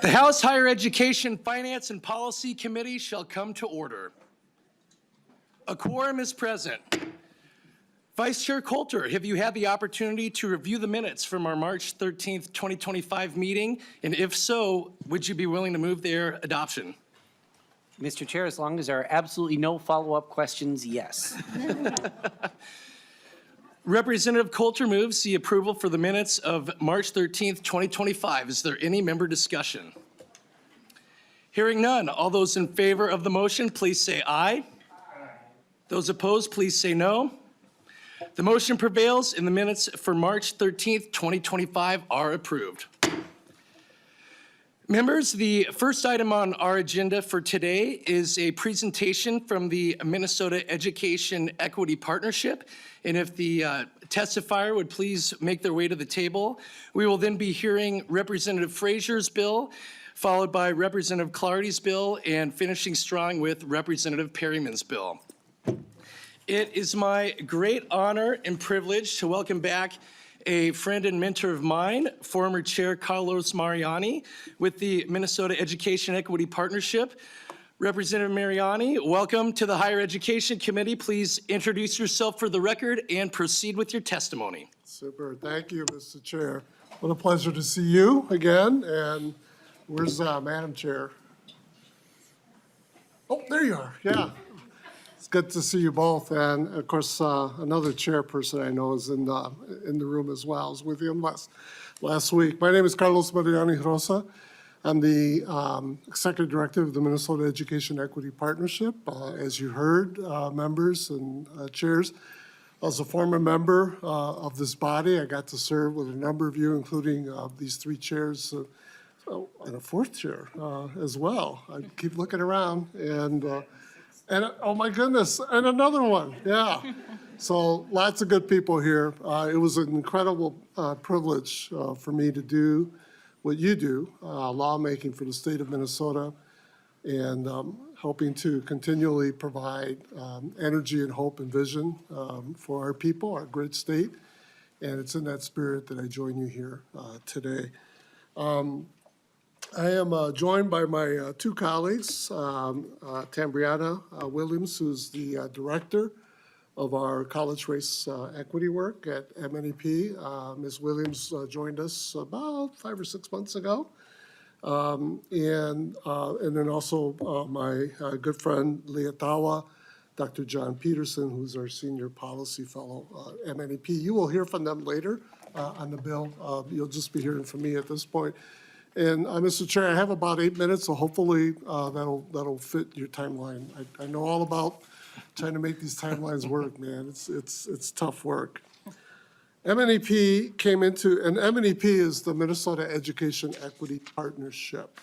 The House Higher Education Finance and Policy Committee shall come to order. A quorum is present. Vice Chair Coulter, have you had the opportunity to review the minutes from our March 13th, 2025 meeting? And if so, would you be willing to move their adoption? Mr. Chair, as long as there are absolutely no follow-up questions, yes. Representative Coulter moves the approval for the minutes of March 13th, 2025. Is there any member discussion? Hearing none, all those in favor of the motion, please say aye. Those opposed, please say no. The motion prevails and the minutes for March 13th, 2025 are approved. Members, the first item on our agenda for today is a presentation from the Minnesota Education Equity Partnership. And if the testifier would please make their way to the table, we will then be hearing Representative Frazier's bill, followed by Representative Clardy's bill, and finishing strong with Representative Perryman's bill. It is my great honor and privilege to welcome back a friend and mentor of mine, former Chair Carlos Mariani with the Minnesota Education Equity Partnership. Representative Mariani, welcome to the Higher Education Committee. Please introduce yourself for the record and proceed with your testimony. Super. Thank you, Mr. Chair. What a pleasure to see you again. And where's Madam Chair? Oh, there you are. Yeah. It's good to see you both. And of course, another chairperson I know is in the room as well. I was with him last week. My name is Carlos Mariani Rosa. I'm the Executive Director of the Minnesota Education Equity Partnership. As you heard, members and chairs, as a former member of this body, I got to serve with a number of you, including these three chairs and a fourth chair as well. I keep looking around and oh my goodness, and another one, yeah. So lots of good people here. It was an incredible privilege for me to do what you do, lawmaking for the state of Minnesota, and helping to continually provide energy and hope and vision for our people, our great state. And it's in that spirit that I join you here today. I am joined by my two colleagues, Tambriana Williams, who's the director of our college race equity work at MNEP. Ms. Williams joined us about 5 or 6 months ago. And then also my good friend, Leah Tawa, Dr. John Peterson, who's our senior policy fellow at MNEP. You will hear from them later on the bill. You'll just be hearing from me at this point. And Mr. Chair, I have about 8 minutes, so hopefully that'll fit your timeline. I know all about trying to make these timelines work, man. It's tough work. MNEP came into, and MNEP is the Minnesota Education Equity Partnership.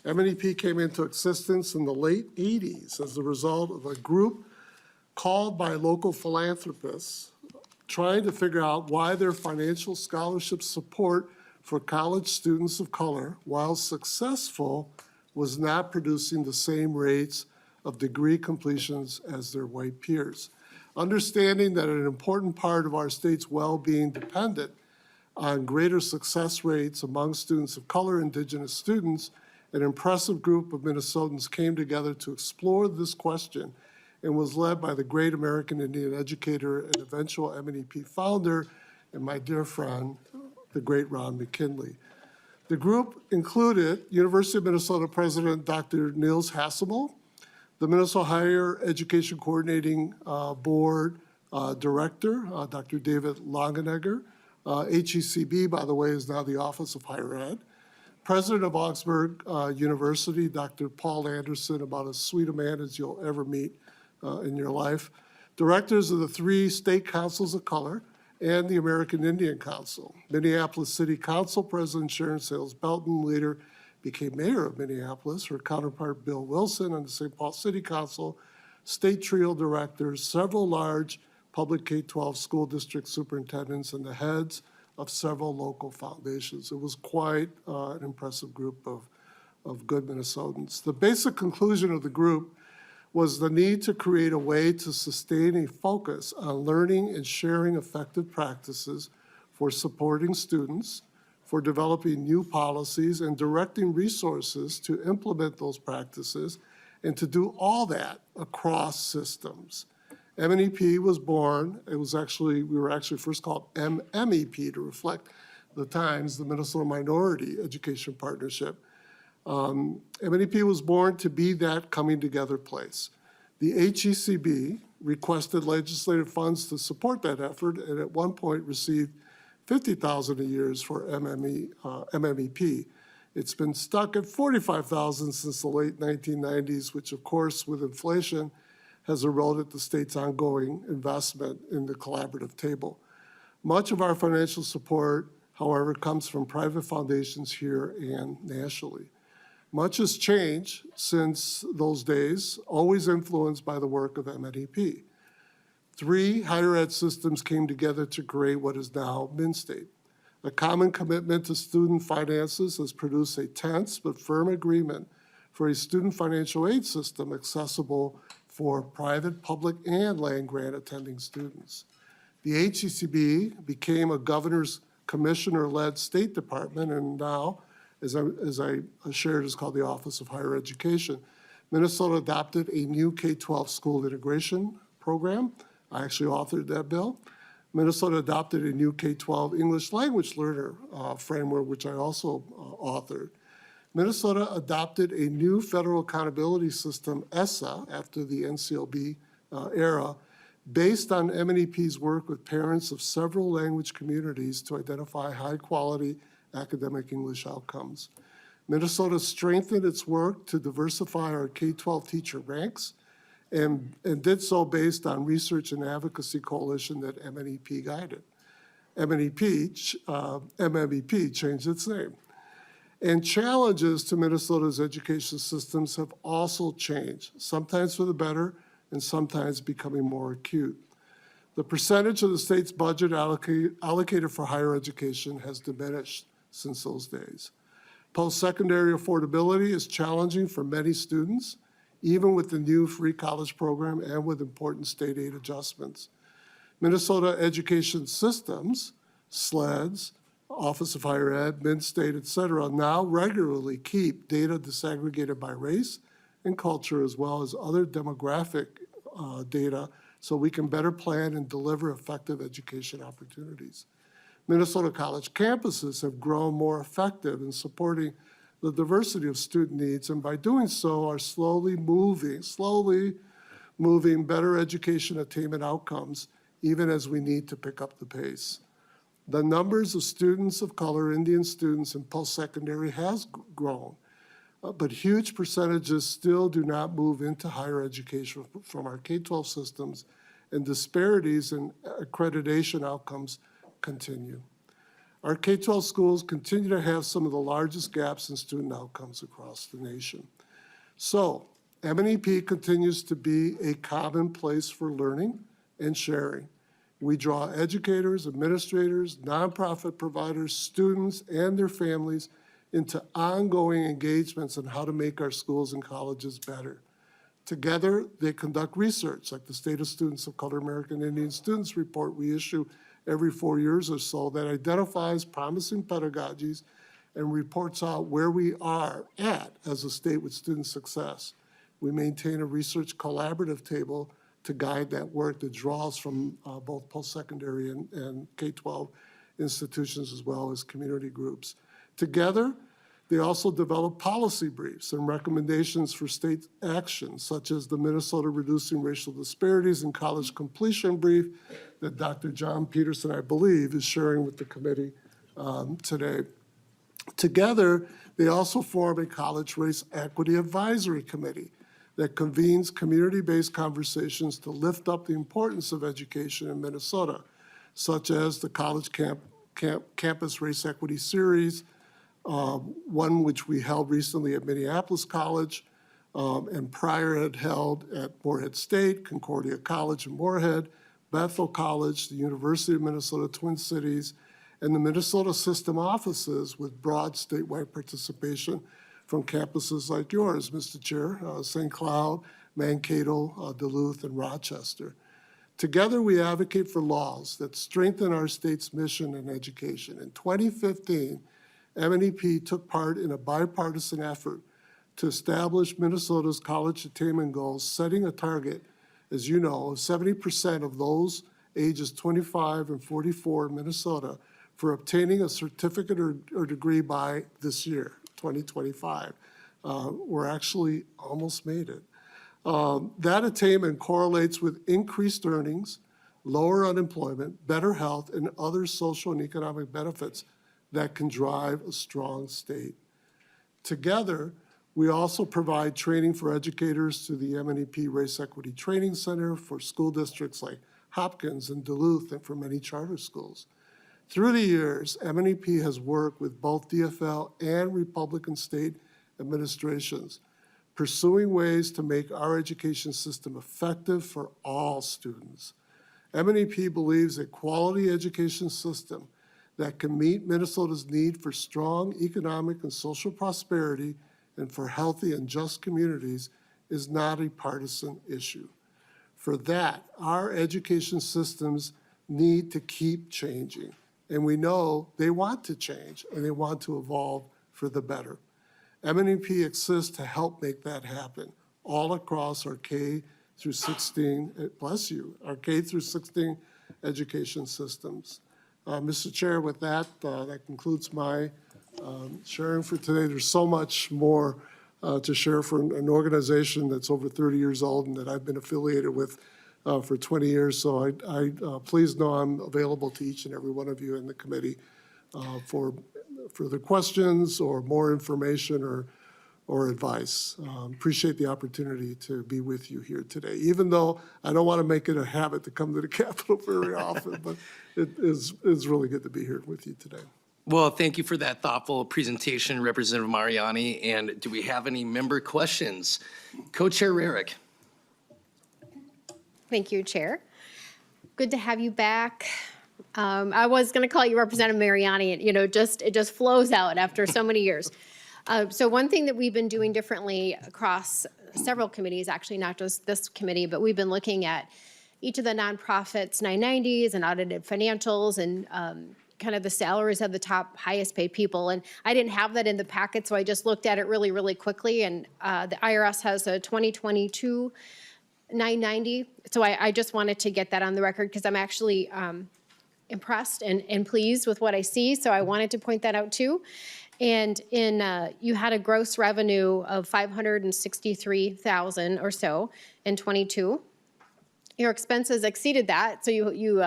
MNEP came into existence in the late 80s as a result of a group called by local philanthropists trying to figure out why their financial scholarship support for college students of color, while successful, was not producing the same rates of degree completions as their white peers. Understanding that an important part of our state's well-being depended on greater success rates among students of color, Indigenous students, an impressive group of Minnesotans came together to explore this question and was led by the great American Indian educator and eventual MNEP founder and my dear friend, the great Ron McKinley. The group included University of Minnesota President Dr. Niels Hasselmo, the Minnesota Higher Education Coordinating Board Director, Dr. David Longenegger. HECB, by the way, is now the Office of Higher Ed. President of Augsburg University, Dr. Paul Anderson, about as sweet a man as you'll ever meet in your life. Directors of the 3 state councils of color, and the American Indian Council. Minneapolis City Council President Sharon Sales Belton later became mayor of Minneapolis. Her counterpart Bill Wilson on the St. Paul City Council, state trio directors, several large public K-12 school district superintendents, and the heads of several local foundations. It was quite an impressive group of good Minnesotans. The basic conclusion of the group was the need to create a way to sustain a focus on learning and sharing effective practices for supporting students, for developing new policies and directing resources to implement those practices and to do all that across systems. MNEP was born, we were actually first called MEP to reflect the times, the Minnesota Minority Education Partnership. MNEP was born to be that coming together place. The HECB requested legislative funds to support that effort and at one point received $50,000 a year for MMEP. It's been stuck at $45,000 since the late 1990s, which of course with inflation has eroded the state's ongoing investment in the collaborative table. Much of our financial support, however, comes from private foundations here and nationally. Much has changed since those days, always influenced by the work of MNEP. 3 higher ed systems came together to create what is now MnState. A common commitment to student finances has produced a tense but firm agreement for a student financial aid system accessible for private, public, and land-grant attending students. The HECB became a governor's commissioner-led state department, and now, as I shared, is called the Office of Higher Education. Minnesota adopted a new K-12 school integration program. I actually authored that bill. Minnesota adopted a new K-12 English language learner framework, which I also authored. Minnesota adopted a new federal accountability system, ESSA, after the NCLB era, based on MNEP's work with parents of several language communities to identify high-quality academic English outcomes. Minnesota strengthened its work to diversify our K-12 teacher ranks and did so based on research and advocacy coalition that MNEP guided. MMEP changed its name. And challenges to Minnesota's education systems have also changed, sometimes for the better and sometimes becoming more acute. The percentage of the state's budget allocated for higher education has diminished since those days. Post-secondary affordability is challenging for many students, even with the new free college program and with important state aid adjustments. Minnesota education systems, SLEDs, Office of Higher Ed, MnState, et cetera, now regularly keep data disaggregated by race and culture as well as other demographic data so we can better plan and deliver effective education opportunities. Minnesota college campuses have grown more effective in supporting the diversity of student needs, and by doing so are slowly moving better education attainment outcomes, even as we need to pick up the pace. The numbers of students of color, Indian students in post-secondary has grown, but huge percentages still do not move into higher education from our K-12 systems, and disparities in accreditation outcomes continue. Our K-12 schools continue to have some of the largest gaps in student outcomes across the nation. So, MNEP continues to be a common place for learning and sharing. We draw educators, administrators, nonprofit providers, students, and their families into ongoing engagements on how to make our schools and colleges better. Together, they conduct research, like the State of Students of Color American Indian Students report we issue every 4 years or so that identifies promising pedagogies and reports out where we are at as a state with student success. We maintain a research collaborative table to guide that work that draws from both post-secondary and K-12 institutions as well as community groups. Together, they also develop policy briefs and recommendations for state action, such as the Minnesota Reducing Racial Disparities in College Completion Brief that Dr. John Peterson, I believe, is sharing with the committee today. Together, they also form a College Race Equity Advisory Committee that convenes community-based conversations to lift up the importance of education in Minnesota, such as the College Campus Race Equity Series, one which we held recently at Minneapolis College, and prior had held at Moorhead State, Concordia College in Moorhead, Bethel College, the University of Minnesota Twin Cities, and the Minnesota system offices with broad statewide participation from campuses like yours, Mr. Chair, St. Cloud, Mankato, Duluth, and Rochester. Together, we advocate for laws that strengthen our state's mission in education. In 2015, MNEP took part in a bipartisan effort to establish Minnesota's college attainment goals, setting a target, as you know, of 70% of those ages 25 and 44 in Minnesota for obtaining a certificate or degree by this year, 2025. We're actually almost made it. That attainment correlates with increased earnings, lower unemployment, better health, and other social and economic benefits that can drive a strong state. Together, we also provide training for educators through the MNEP Race Equity Training Center for school districts like Hopkins and Duluth and for many charter schools. Through the years, MNEP has worked with both DFL and Republican state administrations, pursuing ways to make our education system effective for all students. MNEP believes a quality education system that can meet Minnesota's need for strong economic and social prosperity and for healthy and just communities is not a partisan issue. For that, our education systems need to keep changing. And we know they want to change and they want to evolve for the better. MNEP exists to help make that happen all across our K through 16, bless you, our K through 16 education systems. Mr. Chair, with that, that concludes my sharing for today. There's so much more to share from an organization that's over 30 years old and that I've been affiliated with for 20 years. So please know I'm available to each and every one of you in the committee for further questions or more information or advice. Appreciate the opportunity to be with you here today, even though I don't want to make it a habit to come to the Capitol very often, but it's really good to be here with you today. Well, thank you for that thoughtful presentation, Representative Mariani. And do we have any member questions? Co-Chair Rarick. Thank you, Chair. Good to have you back. I was going to call you Representative Mariani. It just flows out after so many years. So one thing that we've been doing differently across several committees, actually not just this committee, but we've been looking at each of the nonprofits 990s and audited financials and kind of the salaries of the top highest paid people. And I didn't have that in the packet, so I just looked at it really, really quickly. And the IRS has a 2022 990. So I just wanted to get that on the record because I'm actually impressed and pleased with what I see. So I wanted to point that out too. And you had a gross revenue of $563,000 or so in 22. Your expenses exceeded that. So you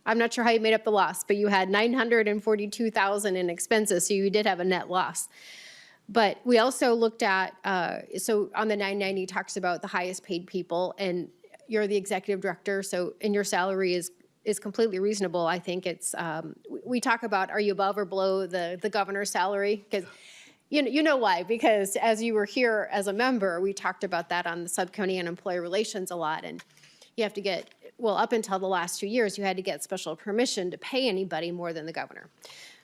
I'm not sure how you made up the loss, but you had $942,000 in expenses. So you did have a net loss. But we also looked at, so on the 990 talks about the highest paid people, and you're the executive director, and your salary is completely reasonable. I think it's, we talk about, are you above or below the governor's salary? Because you know why, because as you were here as a member, we talked about that on the subcommittee on employee relations a lot, and you have to get, well, up until the last 2 years, you had to get special permission to pay anybody more than the governor.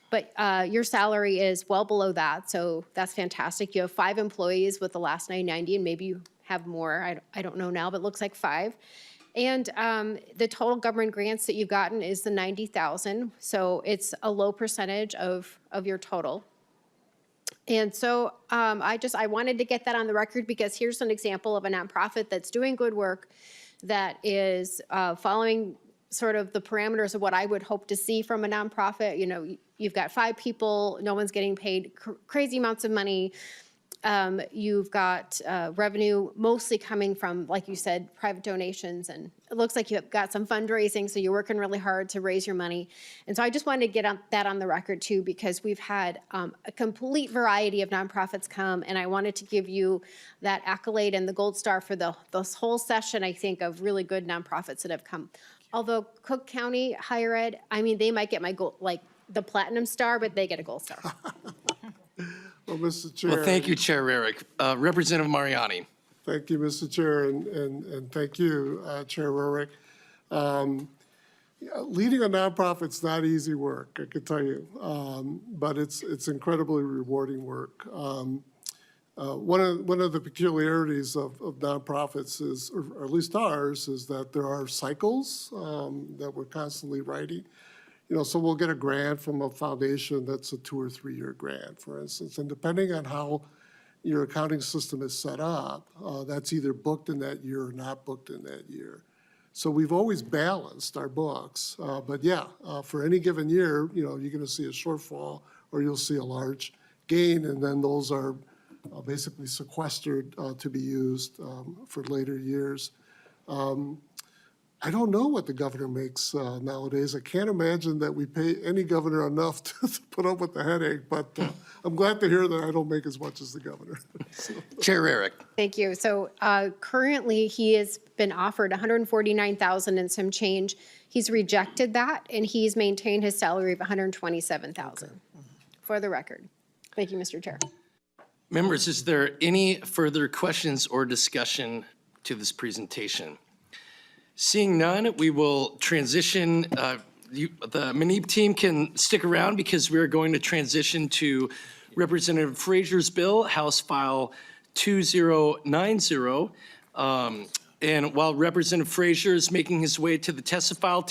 But your salary is well below that, so that's fantastic. You have 5 employees with the last 990, and maybe you have more. I don't know now, but it looks like 5. And the total government grants that you've gotten is the $90,000, so it's a low percentage of your total. And so I wanted to get that on the record because here's an example of a nonprofit that's doing good work, that is following sort of the parameters of what I would hope to see from a nonprofit. You've got 5 people, no one's getting paid crazy amounts of money. You've got revenue mostly coming from, like you said, private donations, and it looks like you've got some fundraising, so you're working really hard to raise your money. And so I just wanted to get that on the record too, because we've had a complete variety of nonprofits come, and I wanted to give you that accolade and the gold star for this whole session, I think, of really good nonprofits that have come. Although Cook County Higher Ed, I mean, they might get my gold, like the platinum star, but they get a gold star. Well, Mr. Chair. Well, thank you, Chair Rarick. Representative Mariani. Thank you, Mr. Chair, and thank you, Chair Rarick. Leading a nonprofit's not easy work, I can tell you, but it's incredibly rewarding work. One of the peculiarities of nonprofits is, or at least ours, is that there are cycles that we're constantly writing. so we'll get a grant from a foundation that's a 2 or 3 year grant, for instance. And depending on how your accounting system is set up, that's either booked in that year or not booked in that year. So we've always balanced our books. But yeah, for any given year, you're going to see a shortfall or you'll see a large gain, and then those are basically sequestered to be used for later years. I don't know what the governor makes nowadays. I can't imagine that we pay any governor enough to put up with the headache, but I'm glad to hear that I don't make as much as the governor. Chair Rarick. Thank you. So currently, he has been offered $149,000 and some change. He's rejected that, and he's maintained his salary of $127,000, for the record. Thank you, Mr. Chair. Members, is there any further questions or discussion to this presentation? Seeing none, we will transition. The Manip team can stick around because we are going to transition to Representative Frazier's bill, House File 2090. And while Representative Frazier is making his way to the testifier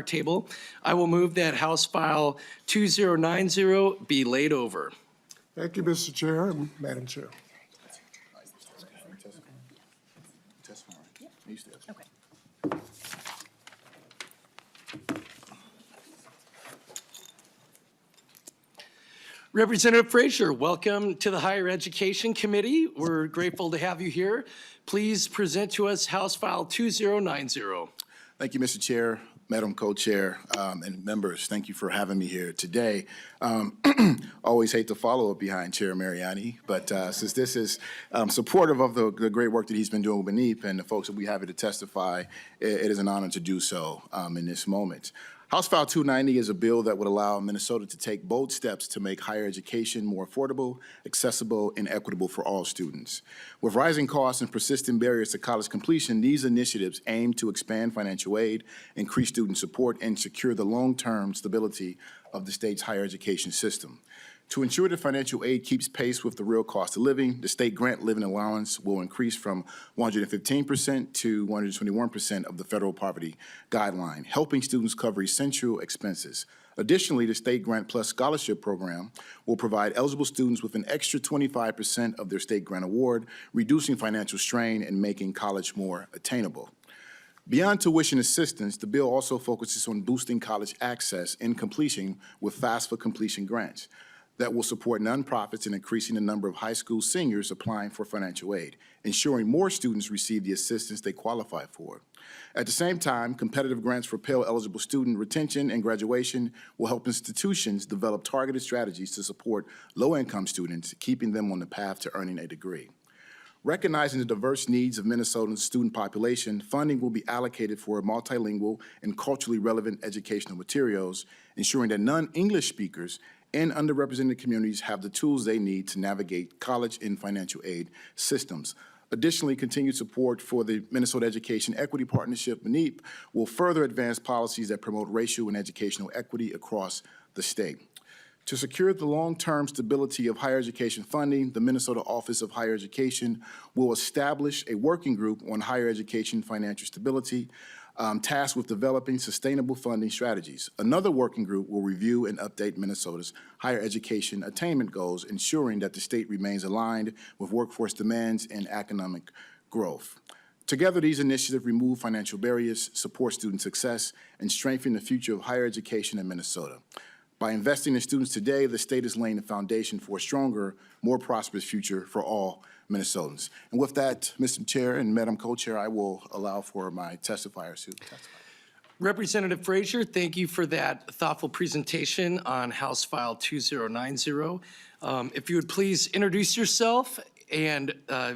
table, I will move that House File 2090 be laid over. Thank you, Mr. Chair and Madam Chair. Representative Frazier, welcome to the Higher Education Committee. We're grateful to have you here. Please present to us House File 2090. Thank you, Mr. Chair, Madam Co-Chair, and members. Thank you for having me here today. Always hate to follow up behind Chair Mariani, but since this is supportive of the great work that he's been doing with Manip and the folks that we have here to testify, it is an honor to do so in this moment. House File 290 is a bill that would allow Minnesota to take bold steps to make higher education more affordable, accessible, and equitable for all students. With rising costs and persistent barriers to college completion, these initiatives aim to expand financial aid, increase student support, and secure the long-term stability of the state's higher education system. To ensure that financial aid keeps pace with the real cost of living, the state grant living allowance will increase from 115% to 121% of the federal poverty guideline, helping students cover essential expenses. Additionally, the State Grant Plus Scholarship Program will provide eligible students with an extra 25% of their state grant award, reducing financial strain and making college more attainable. Beyond tuition assistance, the bill also focuses on boosting college access and completion with FAFSA completion grants that will support nonprofits in increasing the number of high school seniors applying for financial aid, ensuring more students receive the assistance they qualify for. At the same time, competitive grants for Pell-eligible student retention and graduation will help institutions develop targeted strategies to support low-income students, keeping them on the path to earning a degree. Recognizing the diverse needs of Minnesota's student population, funding will be allocated for multilingual and culturally relevant educational materials, ensuring that non-English speakers and underrepresented communities have the tools they need to navigate college and financial aid systems. Additionally, continued support for the Minnesota Education Equity Partnership, MNEP, will further advance policies that promote racial and educational equity across the state. To secure the long-term stability of higher education funding, the Minnesota Office of Higher Education will establish a working group on higher education financial stability, tasked with developing sustainable funding strategies. Another working group will review and update Minnesota's higher education attainment goals, ensuring that the state remains aligned with workforce demands and economic growth. Together, these initiatives remove financial barriers, support student success, and strengthen the future of higher education in Minnesota. By investing in students today, the state is laying the foundation for a stronger, more prosperous future for all Minnesotans. And with that, Mr. Chair and Madam Co-Chair, I will allow for my testifiers to testify. Representative Frazier, thank you for that thoughtful presentation on House File 2090. If you would please introduce yourself and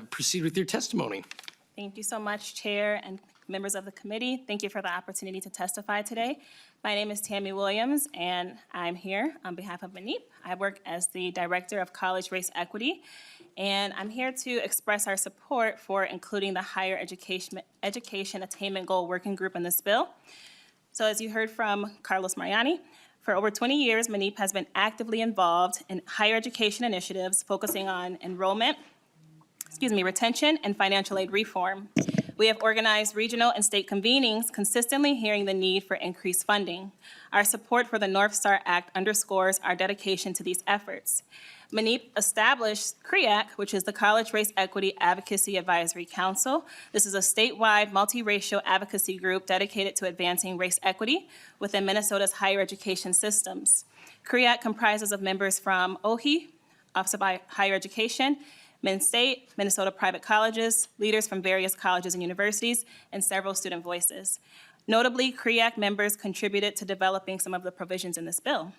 proceed with your testimony. Thank you so much, Chair and members of the committee. Thank you for the opportunity to testify today. My name is Tammy Williams, and I'm here on behalf of MNEP. I work as the Director of College Race Equity, and I'm here to express our support for including the Higher Education Attainment Goal Working Group in this bill. So as you heard from Carlos Mariani, for over 20 years, MNEP has been actively involved in higher education initiatives focusing on enrollment, retention, and financial aid reform. We have organized regional and state convenings, consistently hearing the need for increased funding. Our support for the North Star Act underscores our dedication to these efforts. MNEEP established CREAC, which is the College Race Equity Advocacy Advisory Council. This is a statewide multiracial advocacy group dedicated to advancing race equity within Minnesota's higher education systems. CREAC comprises of members from OHE, Office of Higher Education, Minn State, Minnesota private colleges, leaders from various colleges and universities, and several student voices. Notably, CREAC members contributed to developing some of the provisions in this bill.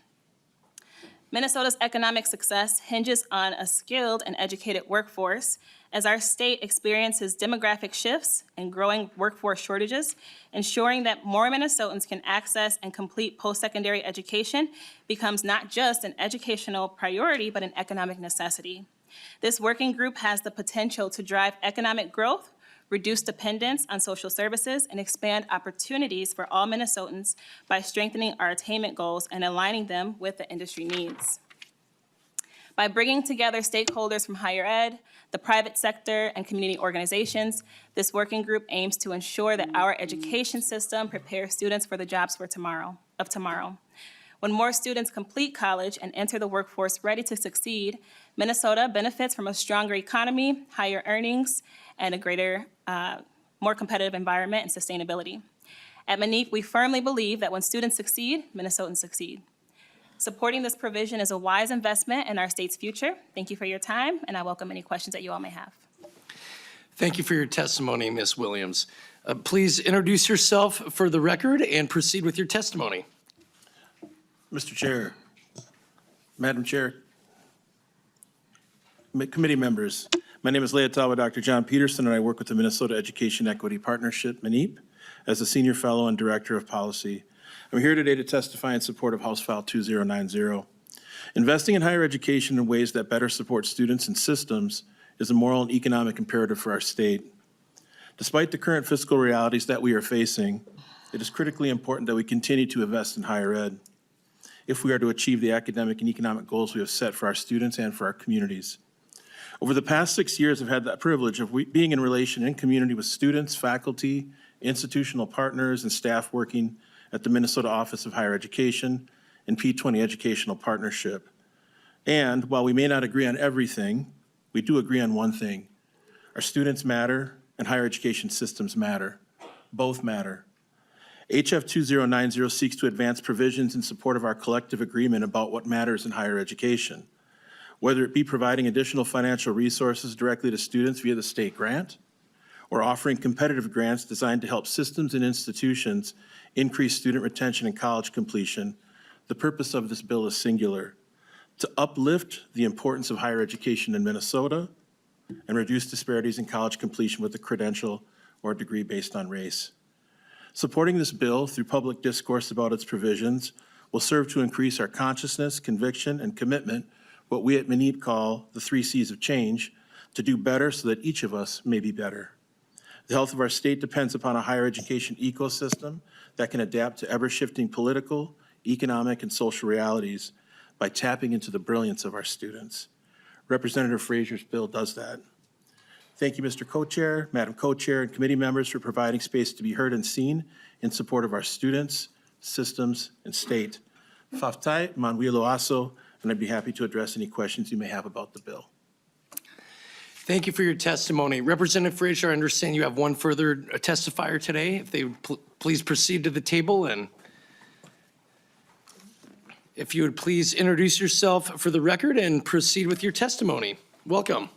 Minnesota's economic success hinges on a skilled and educated workforce. As our state experiences demographic shifts and growing workforce shortages, ensuring that more Minnesotans can access and complete post-secondary education becomes not just an educational priority, but an economic necessity. This working group has the potential to drive economic growth, reduce dependence on social services, and expand opportunities for all Minnesotans by strengthening our attainment goals and aligning them with the industry needs. By bringing together stakeholders from higher ed, the private sector, and community organizations, this working group aims to ensure that our education system prepares students for the jobs of tomorrow. When more students complete college and enter the workforce ready to succeed, Minnesota benefits from a stronger economy, higher earnings, and a greater, more competitive environment and sustainability. At MNEEP, we firmly believe that when students succeed, Minnesotans succeed. Supporting this provision is a wise investment in our state's future. Thank you for your time, and I welcome any questions that you all may have. Thank you for your testimony, Ms. Williams. Please introduce yourself for the record and proceed with your testimony. Mr. Chair, Madam Chair, committee members, my name is Leotawa Dr. John Peterson, and I work with the Minnesota Education Equity Partnership, MNEEP, as a Senior Fellow and Director of Policy. I'm here today to testify in support of House File 2090. Investing in higher education in ways that better support students and systems is a moral and economic imperative for our state. Despite the current fiscal realities that we are facing, it is critically important that we continue to invest in higher ed if we are to achieve the academic and economic goals we have set for our students and for our communities. Over the past 6 years, I've had the privilege of being in relation and community with students, faculty, institutional partners, and staff working at the Minnesota Office of Higher Education and P20 Educational Partnership. And while we may not agree on everything, we do agree on one thing. Our students matter and higher education systems matter. Both matter. HF 2090 seeks to advance provisions in support of our collective agreement about what matters in higher education, whether it be providing additional financial resources directly to students via the state grant, or offering competitive grants designed to help systems and institutions increase student retention and college completion. The purpose of this bill is singular: to uplift the importance of higher education in Minnesota and reduce disparities in college completion with a credential or a degree based on race. Supporting this bill through public discourse about its provisions will serve to increase our consciousness, conviction, and commitment, what we at MNEEP call the 3 C's of change, to do better so that each of us may be better. The health of our state depends upon a higher education ecosystem that can adapt to ever-shifting political, economic, and social realities by tapping into the brilliance of our students. Representative Frazier's bill does that. Thank you, Mr. Co-Chair, Madam Co-Chair, and committee members for providing space to be heard and seen in support of our students, systems, and state. Faftai, Manuelo Aso, and I'd be happy to address any questions you may have about the bill. Thank you for your testimony. Representative Frazier, I understand you have one further testifier today. If they would please proceed to the table, and if you would please introduce yourself for the record and proceed with your testimony. Welcome.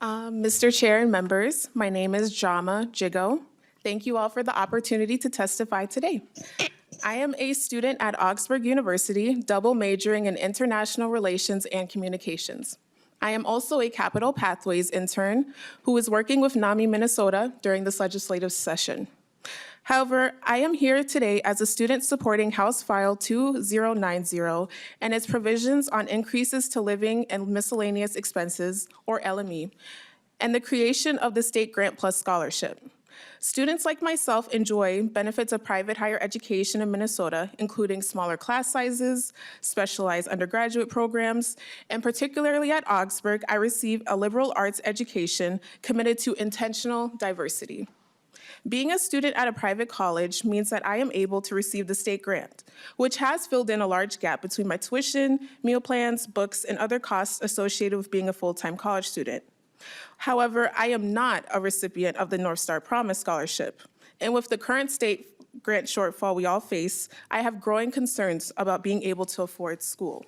Mr. Chair and members, my name is Jama Jigo. Thank you all for the opportunity to testify today. I am a student at Augsburg University, double majoring in international relations and communications. I am also a Capital Pathways intern who is working with NAMI Minnesota during this legislative session. However, I am here today as a student supporting House File 2090 and its provisions on increases to living and miscellaneous expenses, or LME, and the creation of the State Grant Plus Scholarship. Students like myself enjoy benefits of private higher education in Minnesota, including smaller class sizes, specialized undergraduate programs, and particularly at Augsburg, I receive a liberal arts education committed to intentional diversity. Being a student at a private college means that I am able to receive the state grant, which has filled in a large gap between my tuition, meal plans, books, and other costs associated with being a full-time college student. However, I am not a recipient of the North Star Promise Scholarship, and with the current state grant shortfall we all face, I have growing concerns about being able to afford school.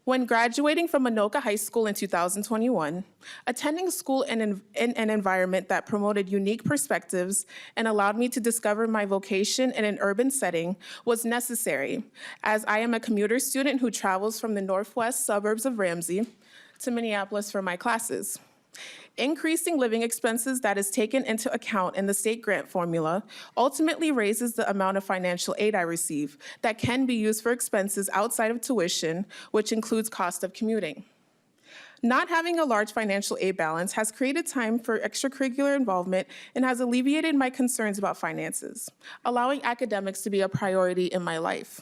When graduating from Anoka High School in 2021, attending school in an environment that promoted unique perspectives and allowed me to discover my vocation in an urban setting was necessary, as I am a commuter student who travels from the northwest suburbs of Ramsey to Minneapolis for my classes. Increasing living expenses that is taken into account in the state grant formula ultimately raises the amount of financial aid I receive that can be used for expenses outside of tuition, which includes cost of commuting. Not having a large financial aid balance has created time for extracurricular involvement and has alleviated my concerns about finances, allowing academics to be a priority in my life.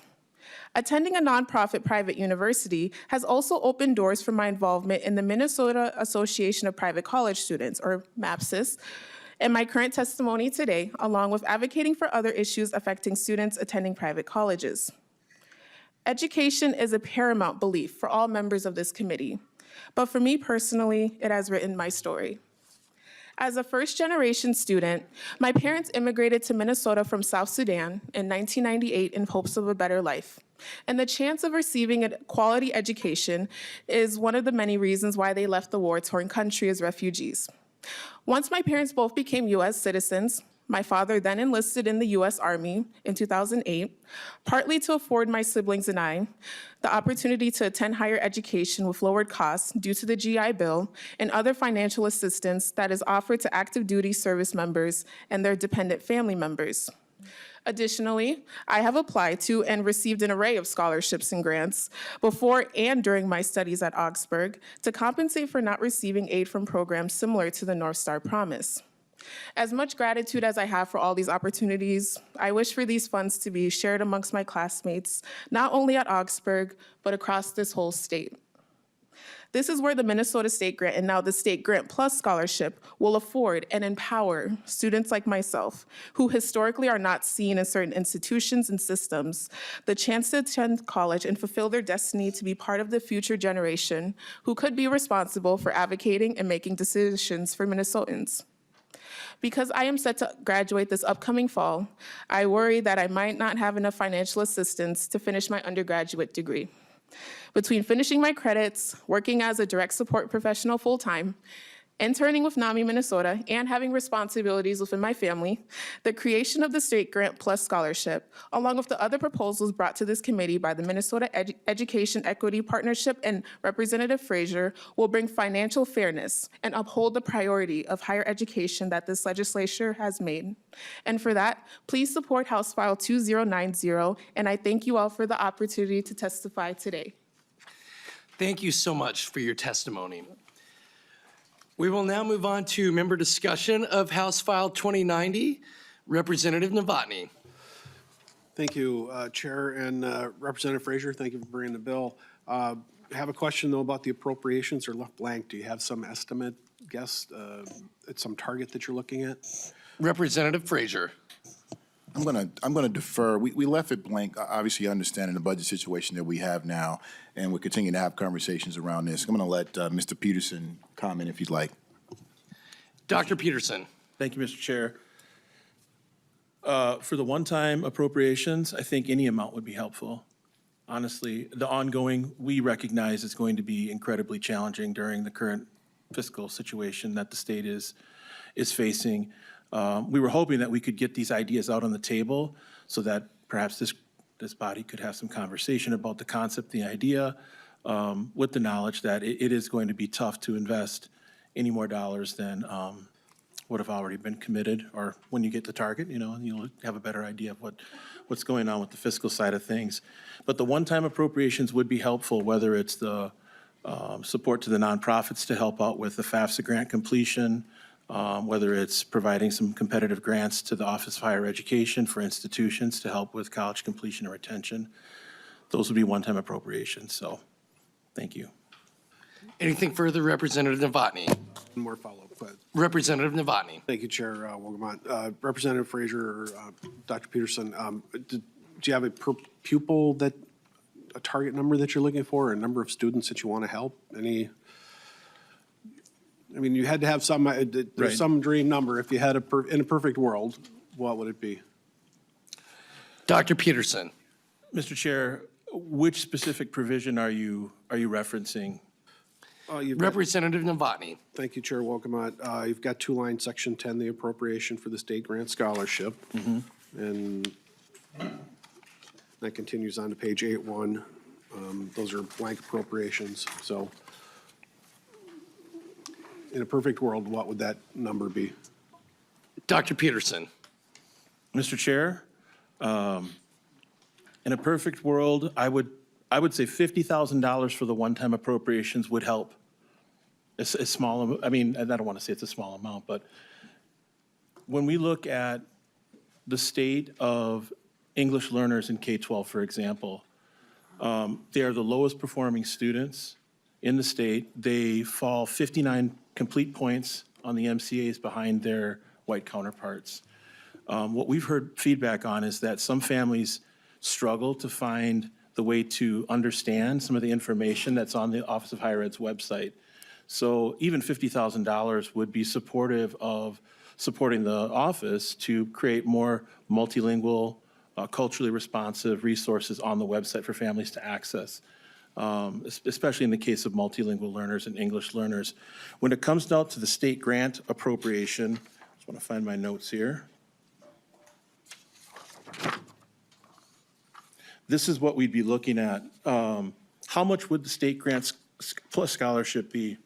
Attending a nonprofit private university has also opened doors for my involvement in the Minnesota Association of Private College Students, or MAPSIS, and my current testimony today, along with advocating for other issues affecting students attending private colleges. Education is a paramount belief for all members of this committee, but for me personally, it has written my story. As a first-generation student, my parents immigrated to Minnesota from South Sudan in 1998 in hopes of a better life. And the chance of receiving a quality education is one of the many reasons why they left the war-torn country as refugees. Once my parents both became U.S. citizens, my father then enlisted in the U.S. Army in 2008, partly to afford my siblings and I the opportunity to attend higher education with lowered costs due to the GI Bill and other financial assistance that is offered to active duty service members and their dependent family members. Additionally, I have applied to and received an array of scholarships and grants before and during my studies at Augsburg to compensate for not receiving aid from programs similar to the North Star Promise. As much gratitude as I have for all these opportunities, I wish for these funds to be shared amongst my classmates, not only at Augsburg, but across this whole state. This is where the Minnesota State Grant and now the State Grant Plus Scholarship will afford and empower students like myself, who historically are not seen in certain institutions and systems, the chance to attend college and fulfill their destiny to be part of the future generation who could be responsible for advocating and making decisions for Minnesotans. Because I am set to graduate this upcoming fall, I worry that I might not have enough financial assistance to finish my undergraduate degree. Between finishing my credits, working as a direct support professional full-time, interning with NAMI Minnesota, and having responsibilities within my family, the creation of the State Grant Plus Scholarship, along with the other proposals brought to this committee by the Minnesota Education Equity Partnership and Representative Frazier, will bring financial fairness and uphold the priority of higher education that this legislature has made. And for that, please support House File 2090, and I thank you all for the opportunity to testify today. Thank you so much for your testimony. We will now move on to member discussion of House File 2090. Representative Novotny. Thank you, Chair, and Representative Frazier, thank you for bringing the bill. I have a question, though, about the appropriations. They're left blank. Do you have some estimate, guess, at some target that you're looking at? Representative Frazier. I'm gonna defer. We left it blank, obviously understanding the budget situation that we have now, and we're continuing to have conversations around this. I'm gonna let Mr. Peterson comment if you'd like. Dr. Peterson. Thank you, Mr. Chair. For the one-time appropriations, I think any amount would be helpful. Honestly, the ongoing, we recognize is going to be incredibly challenging during the current fiscal situation that the state is facing. We were hoping that we could get these ideas out on the table so that perhaps this body could have some conversation about the concept, the idea, with the knowledge that it is going to be tough to invest any more dollars than what have already been committed, or when you get to target, you'll have a better idea of what's going on with the fiscal side of things. But the one-time appropriations would be helpful, whether it's the support to the nonprofits to help out with the FAFSA grant completion, whether it's providing some competitive grants to the Office of Higher Education for institutions to help with college completion or retention. Those would be one-time appropriations, so thank you. Anything further, Representative Novotny? One more follow-up. Go ahead. Representative Novotny. Thank you, Chair Wogamont. Representative Frazier, or Dr. Peterson, do you have a per pupil a target number that you're looking for, or a number of students that you want to help? I mean, you had to have some, there's Right. some dream number. If you had in a perfect world, what would it be? Dr. Peterson. Mr. Chair, which specific provision are you referencing? Representative Novotny. Thank you, Chair Wogamont. You've got 2 lines, Section 10, the appropriation for the state grant scholarship. And that continues on to page 8-1. Those are blank appropriations. So in a perfect world, what would that number be? Dr. Peterson. Mr. Chair, in a perfect world, I would say $50,000 for the one-time appropriations would help. It's a small, I mean, and I don't want to say it's a small amount, but when we look at the state of English learners in K-12, for example, they are the lowest performing students in the state. They fall 59 complete points on the MCAs behind their white counterparts. What we've heard feedback on is that some families struggle to find the way to understand some of the information that's on the Office of Higher Ed's website. So even $50,000 would be supportive of supporting the office to create more multilingual, culturally responsive resources on the website for families to access, especially in the case of multilingual learners and English learners. When it comes down to the state grant appropriation, I just want to find my notes here. This is what we'd be looking at. How much would the state grants plus scholarship be?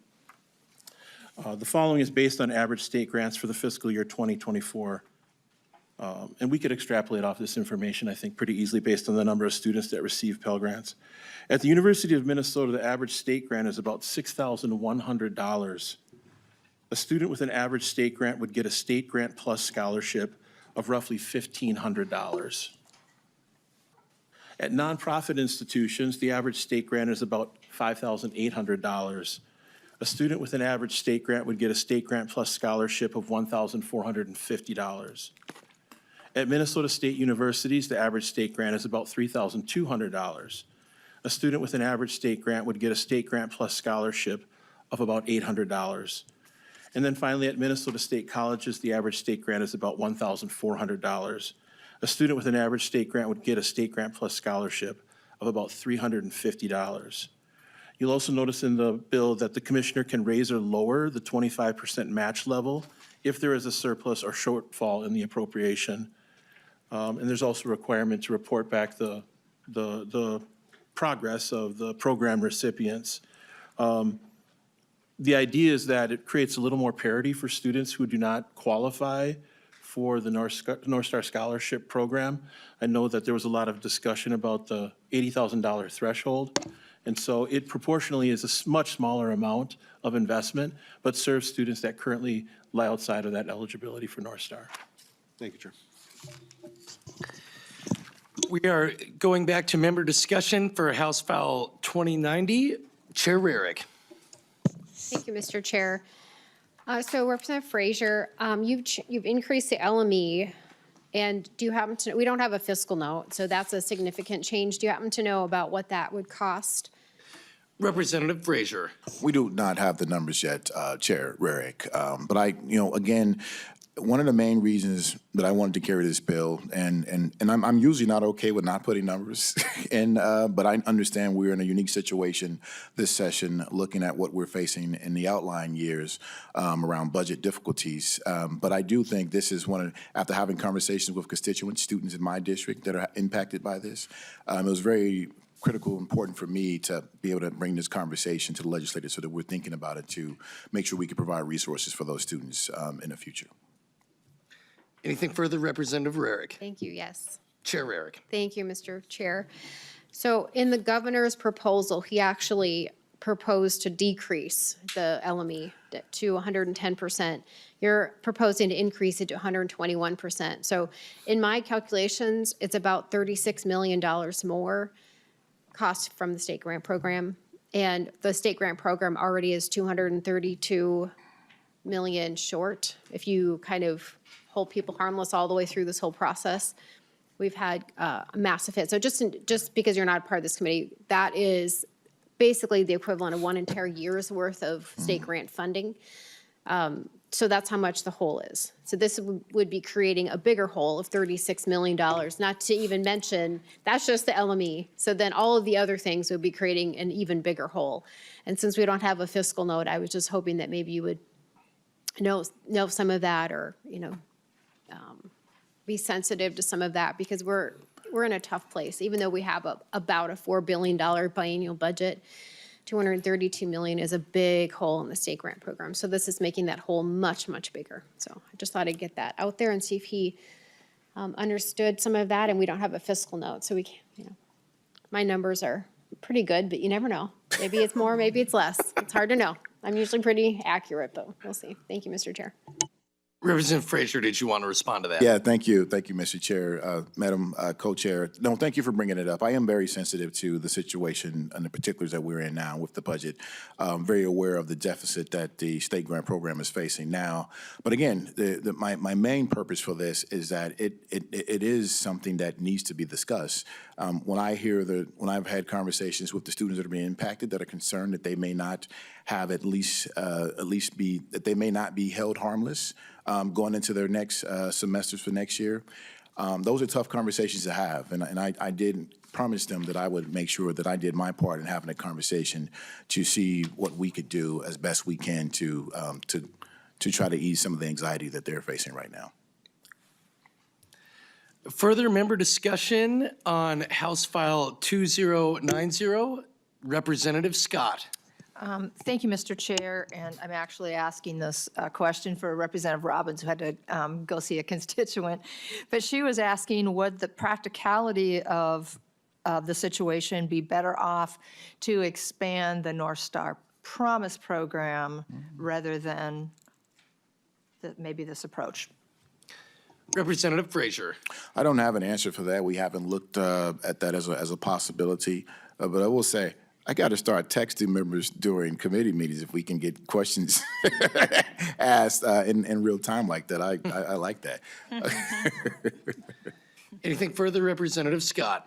The following is based on average state grants for the fiscal year 2024. And we could extrapolate off this information, I think, pretty easily based on the number of students that receive Pell Grants. At the University of Minnesota, the average state grant is about $6,100. A student with an average state grant would get a state grant plus scholarship of roughly $1,500. At nonprofit institutions, the average state grant is about $5,800. A student with an average state grant would get a state grant plus scholarship of $1,450. At Minnesota State Universities, the average state grant is about $3,200. A student with an average state grant would get a state grant plus scholarship of about $800. And then finally, at Minnesota State Colleges, the average state grant is about $1,400. A student with an average state grant would get a state grant plus scholarship of about $350. You'll also notice in the bill that the commissioner can raise or lower the 25% match level if there is a surplus or shortfall in the appropriation. And there's also a requirement to report back the progress of the program recipients. The idea is that it creates a little more parity for students who do not qualify for the North Star Scholarship Program. I know that there was a lot of discussion about the $80,000 threshold. And so it proportionally is a much smaller amount of investment, but serves students that currently lie outside of that eligibility for North Star. Thank you, Chair. We are going back to member discussion for House File 2090. Chair Rarick. Thank you, Mr. Chair. So Representative Frazier, you've increased the LME, and do you happen to, we don't have a fiscal note, so that's a significant change. Do you happen to know about what that would cost? Representative Frazier. We do not have the numbers yet, Chair Rarick. But again, one of the main reasons that I wanted to carry this bill, and I'm usually not okay with not putting numbers in, but I understand we're in a unique situation this session, looking at what we're facing in the outlying years around budget difficulties. But I do think this is after having conversations with constituents, students in my district that are impacted by this, it was very critical, important for me to be able to bring this conversation to the legislators so that we're thinking about it to make sure we can provide resources for those students in the future. Anything further, Representative Rarick? Thank you, yes. Chair Rarick. Thank you, Mr. Chair. So in the governor's proposal, he actually proposed to decrease the LME to 110%. You're proposing to increase it to 121%. So in my calculations, it's about $36 million more cost from the state grant program. And the state grant program already is $232 million short. If you kind of hold people harmless all the way through this whole process, we've had a massive hit. So just because you're not a part of this committee, that is basically the equivalent of one entire year's worth of state grant funding. So that's how much the hole is. So this would be creating a bigger hole of $36 million, not to even mention, that's just the LME. So then all of the other things would be creating an even bigger hole. And since we don't have a fiscal note, I was just hoping that maybe you would know some of that, or, be sensitive to some of that, because we're in a tough place. Even though we have about a $4 billion biennial budget, $232 million is a big hole in the state grant program. So this is making that hole much, much bigger. So I just thought I'd get that out there and see if he understood some of that. And we don't have a fiscal note, so we can't, my numbers are pretty good, but you never know. Maybe it's more, maybe it's less. It's hard to know. I'm usually pretty accurate, but we'll see. Thank you, Mr. Chair. Representative Frazier, did you want to respond to that? Yeah, thank you. Thank you, Mr. Chair, Madam Co-Chair. No, thank you for bringing it up. I am very sensitive to the situation and the particulars that we're in now with the budget. Very aware of the deficit that the state grant program is facing now. But again, my main purpose for this is that it is something that needs to be discussed. When I've had conversations with the students that are being impacted, that are concerned that they may not have that they may not be held harmless going into their next semesters for next year. Those are tough conversations to have, and I did promise them that I would make sure that I did my part in having a conversation to see what we could do as best we can to try to ease some of the anxiety that they're facing right now. Further member discussion on House File 2090. Representative Scott. Thank you, Mr. Chair, and I'm actually asking this question for Representative Robbins, who had to go see a constituent. But she was asking, would the practicality of the situation be better off to expand the North Star Promise program rather than maybe this approach? Representative Frazier. I don't have an answer for that. We haven't looked at that as a possibility, but I will say, I got to start texting members during committee meetings if we can get questions asked in real time like that. I like that. Anything further, Representative Scott?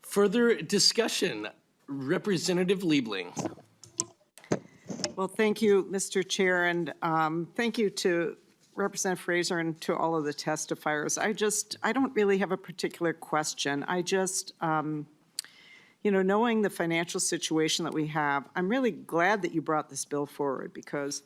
Further discussion, Representative Liebling. Well, thank you, Mr. Chair, and thank you to Representative Frazier and to all of the testifiers. I don't really have a particular question. I just, knowing the financial situation that we have, I'm really glad that you brought this bill forward because,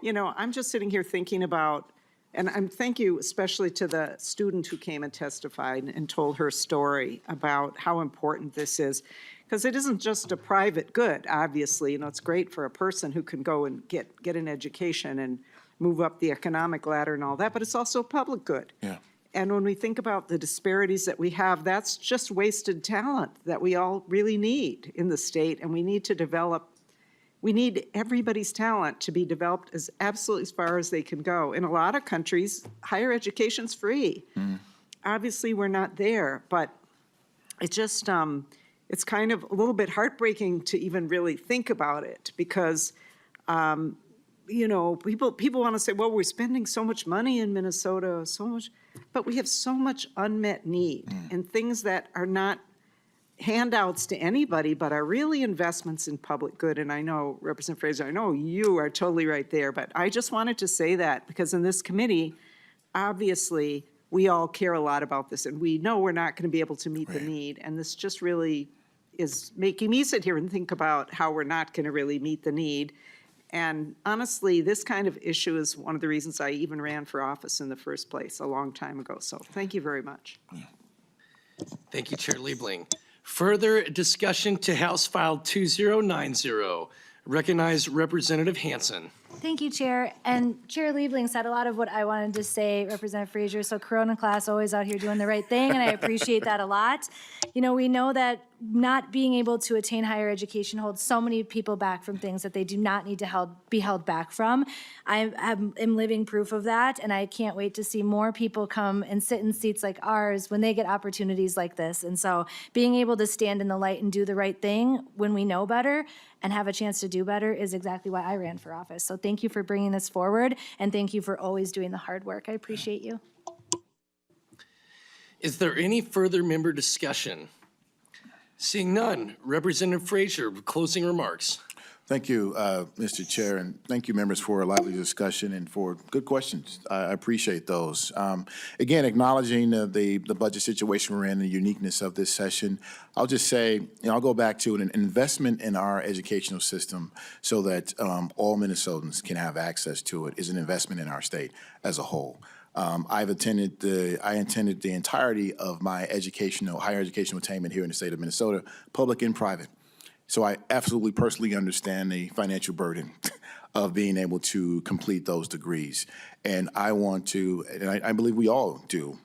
I'm just sitting here thinking about, and thank you especially to the student who came and testified and told her story about how important this is. Because it isn't just a private good, obviously. It's great for a person who can go and get an education and move up the economic ladder and all that, but it's also a public good. Yeah. And when we think about the disparities that we have, that's just wasted talent that we all really need in the state. And we need everybody's talent to be developed as absolutely as far as they can go. In a lot of countries, higher education's free. Obviously, we're not there, but it just, it's kind of a little bit heartbreaking to even really think about it because, people want to say, well, we're spending so much money in Minnesota, but we have so much unmet need and things that are not handouts to anybody, but are really investments in public good. And I know, Representative Frazier, I know you are totally right there, but I just wanted to say that because in this committee, obviously, we all care a lot about this and we know we're not going to be able to meet the need. And this just really is making me sit here and think about how we're not going to really meet the need. And honestly, this kind of issue is one of the reasons I even ran for office in the first place a long time ago. So thank you very much. Thank you, Chair Liebling. Further discussion to House File 2090. Recognize Representative Hansen. Thank you, Chair. And Chair Liebling said a lot of what I wanted to say, Representative Frazier. So Corona class always out here doing the right thing, and I appreciate that a lot. We know that not being able to attain higher education holds so many people back from things that they do not need to be held back from. I am living proof of that, and I can't wait to see more people come and sit in seats like ours when they get opportunities like this. And so being able to stand in the light and do the right thing when we know better and have a chance to do better is exactly why I ran for office. So thank you for bringing this forward, and thank you for always doing the hard work. I appreciate you. Is there any further member discussion? Seeing none, Representative Frazier, closing remarks. Thank you, Mr. Chair, and thank you, members, for a lively discussion and for good questions. I appreciate those. Again, acknowledging the budget situation we're in, the uniqueness of this session, I'll just say, I'll go back to an investment in our educational system so that all Minnesotans can have access to it is an investment in our state as a whole. I attended the entirety of my higher educational attainment here in the state of Minnesota, public and private. So I absolutely personally understand the financial burden of being able to complete those degrees. And I want to, and I believe we all do,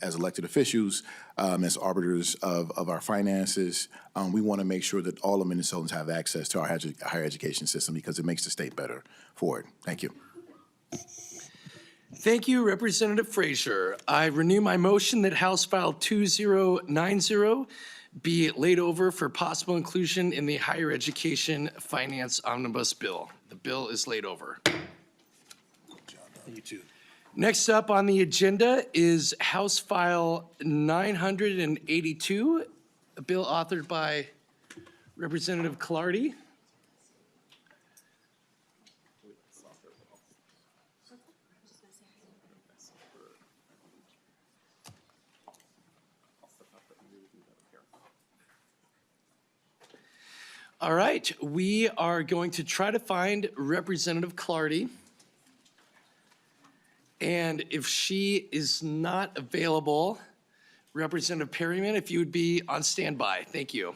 as elected officials, as arbiters of our finances, we want to make sure that all of Minnesotans have access to our higher education system because it makes the state better for it. Thank you. Thank you, Representative Frazier. I renew my motion that House File 2090 be laid over for possible inclusion in the Higher Education Finance Omnibus Bill. The bill is laid over. You too. Next up on the agenda is House File 982, a bill authored by Representative Clardy. All right, we are going to try to find Representative Clardy. And if she is not available, Representative Perryman, if you would be on standby. Thank you.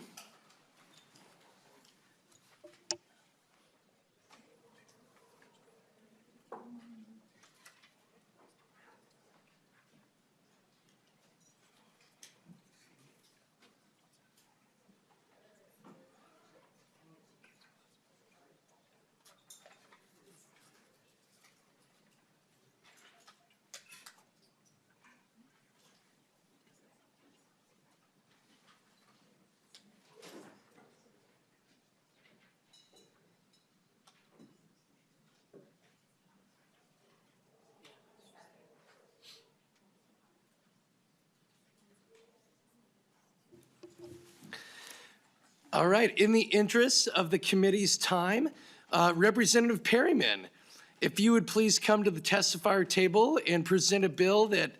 All right, in the interest of the committee's time, Representative Perryman, if you would please come to the testifier table and present a bill that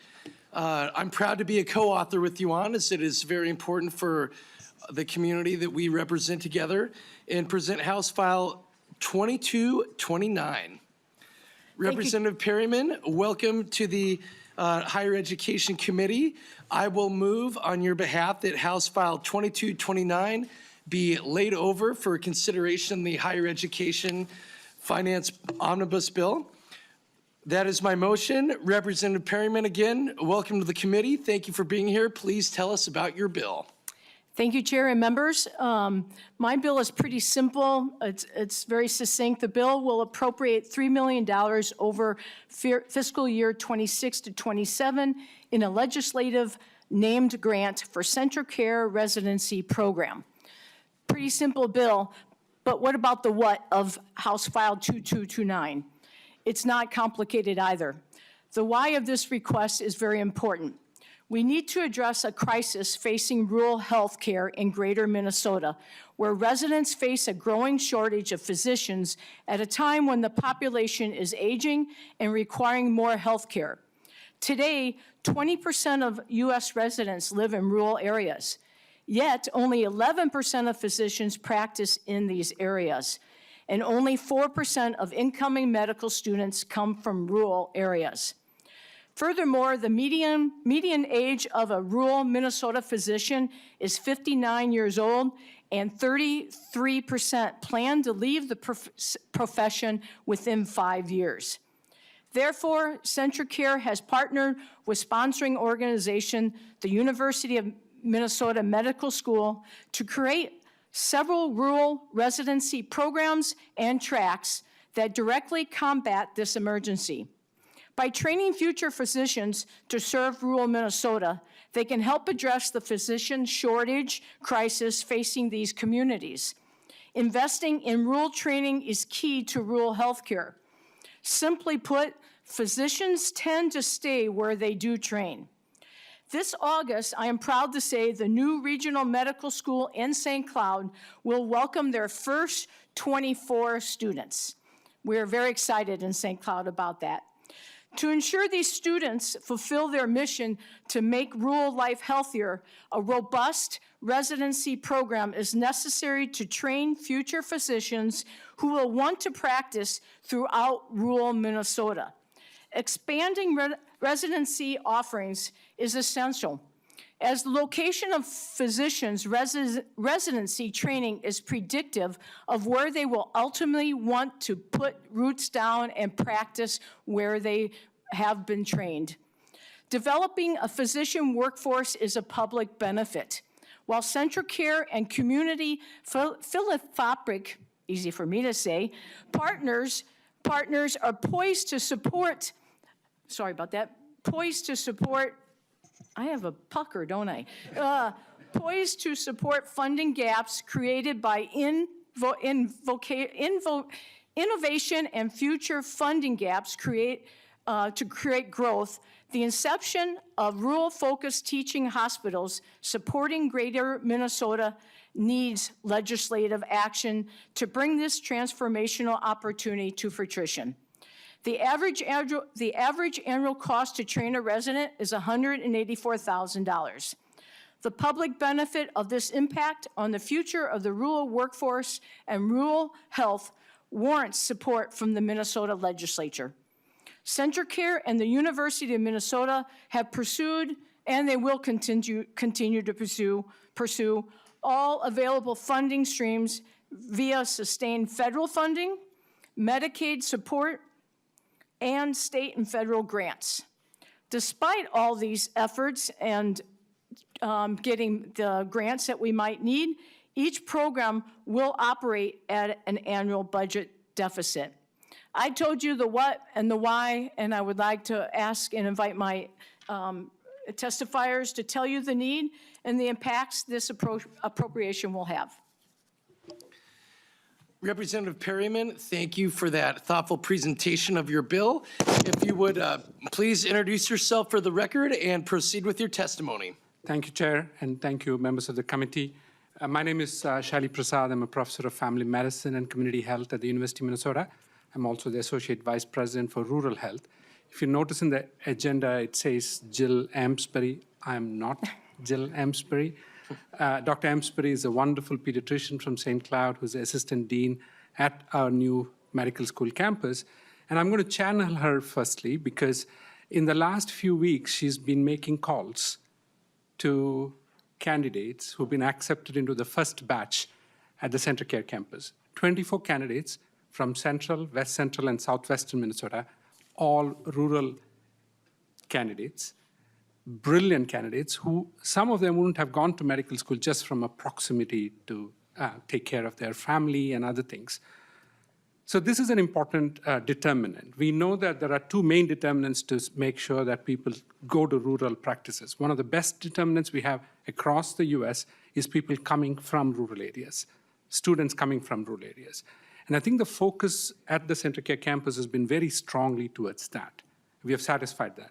I'm proud to be a co-author with you on, as it is very important for the community that we represent together, and present House File 2229. Representative Perryman, welcome to the Higher Education Committee. I will move on your behalf that House File 2229 be laid over for consideration in the Higher Education Finance Omnibus Bill. That is my motion. Representative Perryman, again, welcome to the committee. Thank you for being here. Please tell us about your bill. Thank you, Chair and members. My bill is pretty simple. It's very succinct. The bill will appropriate $3 million over fiscal year 26 to 27 in a legislative named grant for CentraCare residency program. Pretty simple bill, but what about the what of House File 2229? It's not complicated either. The why of this request is very important. We need to address a crisis facing rural health care in greater Minnesota, where residents face a growing shortage of physicians at a time when the population is aging and requiring more health care. Today, 20% of U.S. residents live in rural areas. Yet, only 11% of physicians practice in these areas, and only 4% of incoming medical students come from rural areas. Furthermore, the median age of a rural Minnesota physician is 59 years old, and 33% plan to leave the profession within 5 years. Therefore, CentraCare has partnered with sponsoring organization, the University of Minnesota Medical School to create several rural residency programs and tracks that directly combat this emergency. By training future physicians to serve rural Minnesota, they can help address the physician shortage crisis facing these communities. Investing in rural training is key to rural healthcare. Simply put, physicians tend to stay where they do train. This August, I am proud to say the new regional medical school in St. Cloud will welcome their first 24 students. We are very excited in St. Cloud about that. To ensure these students fulfill their mission to make rural life healthier, a robust residency program is necessary to train future physicians who will want to practice throughout rural Minnesota. Expanding residency offerings is essential, as the location of physicians' residency training is predictive of where they will ultimately want to put roots down and practice where they have been trained. Developing a physician workforce is a public benefit. While CentraCare and community philanthropic, easy for me to say, partners are poised to support, sorry about that, poised to support, I have a pucker, don't I? Poised to support funding gaps created by innovation and future funding gaps to create growth. The inception of rural-focused teaching hospitals supporting greater Minnesota needs legislative action to bring this transformational opportunity to fruition. The average annual cost to train a resident is $184,000. The public benefit of this impact on the future of the rural workforce and rural health warrants support from the Minnesota legislature. CentraCare and the University of Minnesota have pursued, and they will continue to pursue all available funding streams via sustained federal funding, Medicaid support, and state and federal grants. Despite all these efforts and getting the grants that we might need, each program will operate at an annual budget deficit. I told you the what and the why, and I would like to ask and invite my testifiers to tell you the need and the impacts this appropriation will have. Representative Perryman, thank you for that thoughtful presentation of your bill. If you would please introduce yourself for the record and proceed with your testimony. Thank you, Chair, and thank you, members of the committee. My name is Shaili Prasad. I'm a professor of family medicine and community health at the University of Minnesota. I'm also the Associate Vice President for Rural Health. If you notice in the agenda, it says Jill Amsbury. I'm not Jill Amsbury. Dr. Amsbury is a wonderful pediatrician from St. Cloud who's the assistant dean at our new medical school campus. And I'm going to channel her firstly because in the last few weeks, she's been making calls to candidates who've been accepted into the first batch at the CentraCare campus. 24 candidates from Central, West Central, and Southwestern Minnesota, all rural candidates, brilliant candidates who, some of them wouldn't have gone to medical school just from a proximity to take care of their family and other things. So this is an important determinant. We know that there are two main determinants to make sure that people go to rural practices. One of the best determinants we have across the US is people coming from rural areas, students coming from rural areas. And I think the focus at the CentraCare campus has been very strongly towards that. We have satisfied that.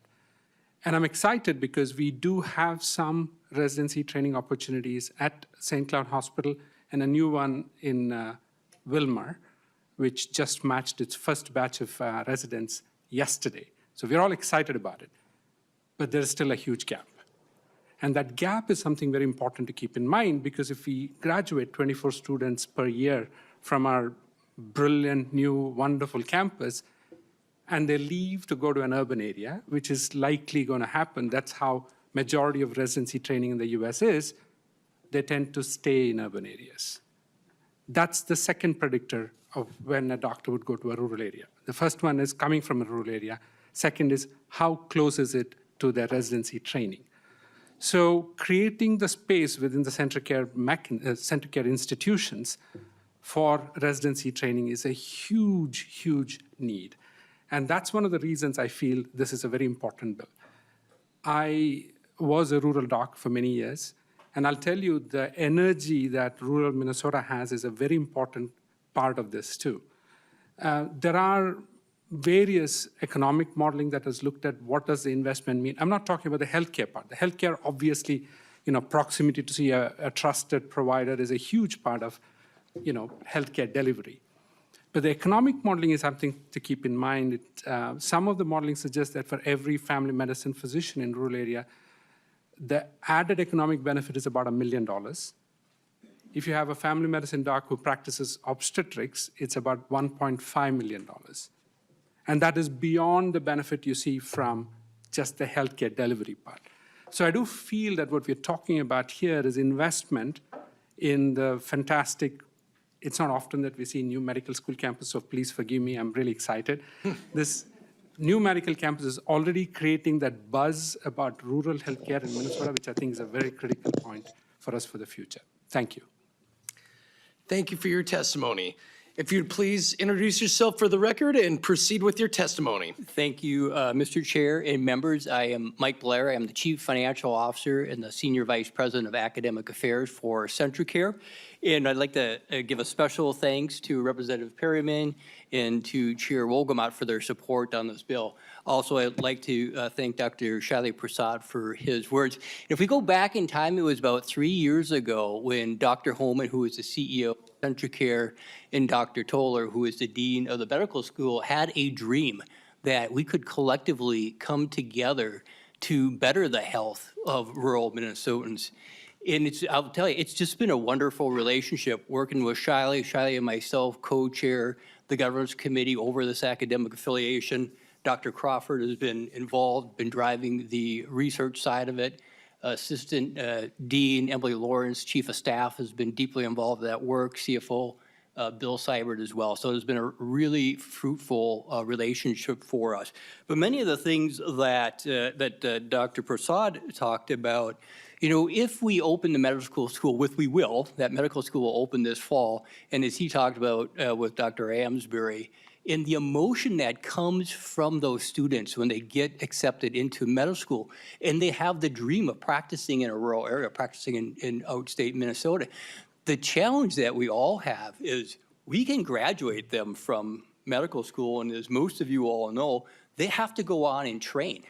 And I'm excited because we do have some residency training opportunities at St. Cloud Hospital and a new one in Wilmer, which just matched its first batch of residents yesterday. So we're all excited about it. But there's still a huge gap. And that gap is something very important to keep in mind because if we graduate 24 students per year from our brilliant, new, wonderful campus, and they leave to go to an urban area, which is likely going to happen. That's how majority of residency training in the US is. They tend to stay in urban areas. That's the second predictor of when a doctor would go to a rural area. The first one is coming from a rural area. Second is how close is it to their residency training. So creating the space within the CentraCare institutions for residency training is a huge, huge need. And that's one of the reasons I feel this is a very important bill. I was a rural doc for many years, and I'll tell you the energy that rural Minnesota has is a very important part of this too. There are various economic modeling that has looked at what does the investment mean. I'm not talking about the healthcare part. The healthcare, obviously, proximity to see a trusted provider is a huge part of, healthcare delivery. But the economic modeling is something to keep in mind. Some of the modeling suggests that for every family medicine physician in rural area, the added economic benefit is about $1 million. If you have a family medicine doc who practices obstetrics, it's about $1.5 million. And that is beyond the benefit you see from just the healthcare delivery part. So I do feel that what we're talking about here is investment in the fantastic. It's not often that we see new medical school campus, so please forgive me, I'm really excited. This new medical campus is already creating that buzz about rural healthcare in Minnesota, which I think is a very critical point for us for the future. Thank you. Thank you for your testimony. If you'd please introduce yourself for the record and proceed with your testimony. Thank you, Mr. Chair and members. I am Mike Blair. I am the Chief Financial Officer and the Senior Vice President of Academic Affairs for CentraCare. And I'd like to give a special thanks to Representative Perryman and to Chair Wolgamott for their support on this bill. Also, I'd like to thank Dr. Shaili Prasad for his words. If we go back in time, it was about 3 years ago when Dr. Holman, who is the CEO of CentraCare, and Dr. Toller, who is the Dean of the Medical School, had a dream that we could collectively come together to better the health of rural Minnesotans. And I'll tell you, it's just been a wonderful relationship working with Shaili. Shaili and myself co-chair the governance committee over this academic affiliation. Dr. Crawford has been involved, been driving the research side of it. Assistant Dean Emily Lawrence, Chief of Staff, has been deeply involved in that work. CFO Bill Seibert as well. So it's been a really fruitful relationship for us. But many of the things that Dr. Prasad talked about, if we open the medical school, which we will, that medical school will open this fall, and as he talked about with Dr. Amsbury, and the emotion that comes from those students when they get accepted into medical school, and they have the dream of practicing in a rural area, practicing in outstate Minnesota. The challenge that we all have is we can graduate them from medical school, and as most of you all know, they have to go on and train.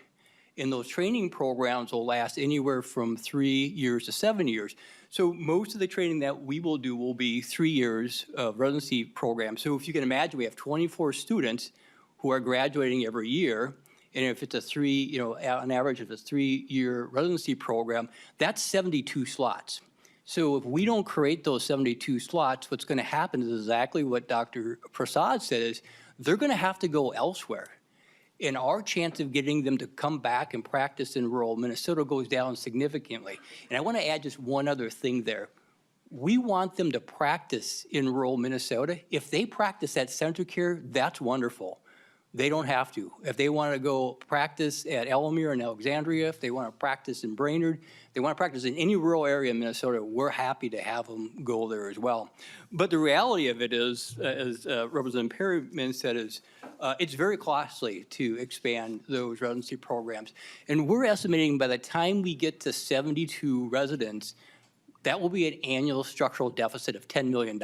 And those training programs will last anywhere from 3 years to 7 years. So most of the training that we will do will be 3 years of residency program. So if you can imagine, we have 24 students who are graduating every year. And if it's on average, if it's a 3-year residency program, that's 72 slots. So if we don't create those 72 slots, what's going to happen is exactly what Dr. Prasad said, is they're going to have to go elsewhere. And our chance of getting them to come back and practice in rural Minnesota goes down significantly. And I want to add just one other thing there. We want them to practice in rural Minnesota. If they practice at CentraCare, that's wonderful. They don't have to. If they want to go practice at Elamir and Alexandria, if they want to practice in Brainerd, they want to practice in any rural area in Minnesota, we're happy to have them go there as well. But the reality of it is, as Representative Perryman said, is it's very costly to expand those residency programs. And we're estimating by the time we get to 72 residents, that will be an annual structural deficit of $10 million.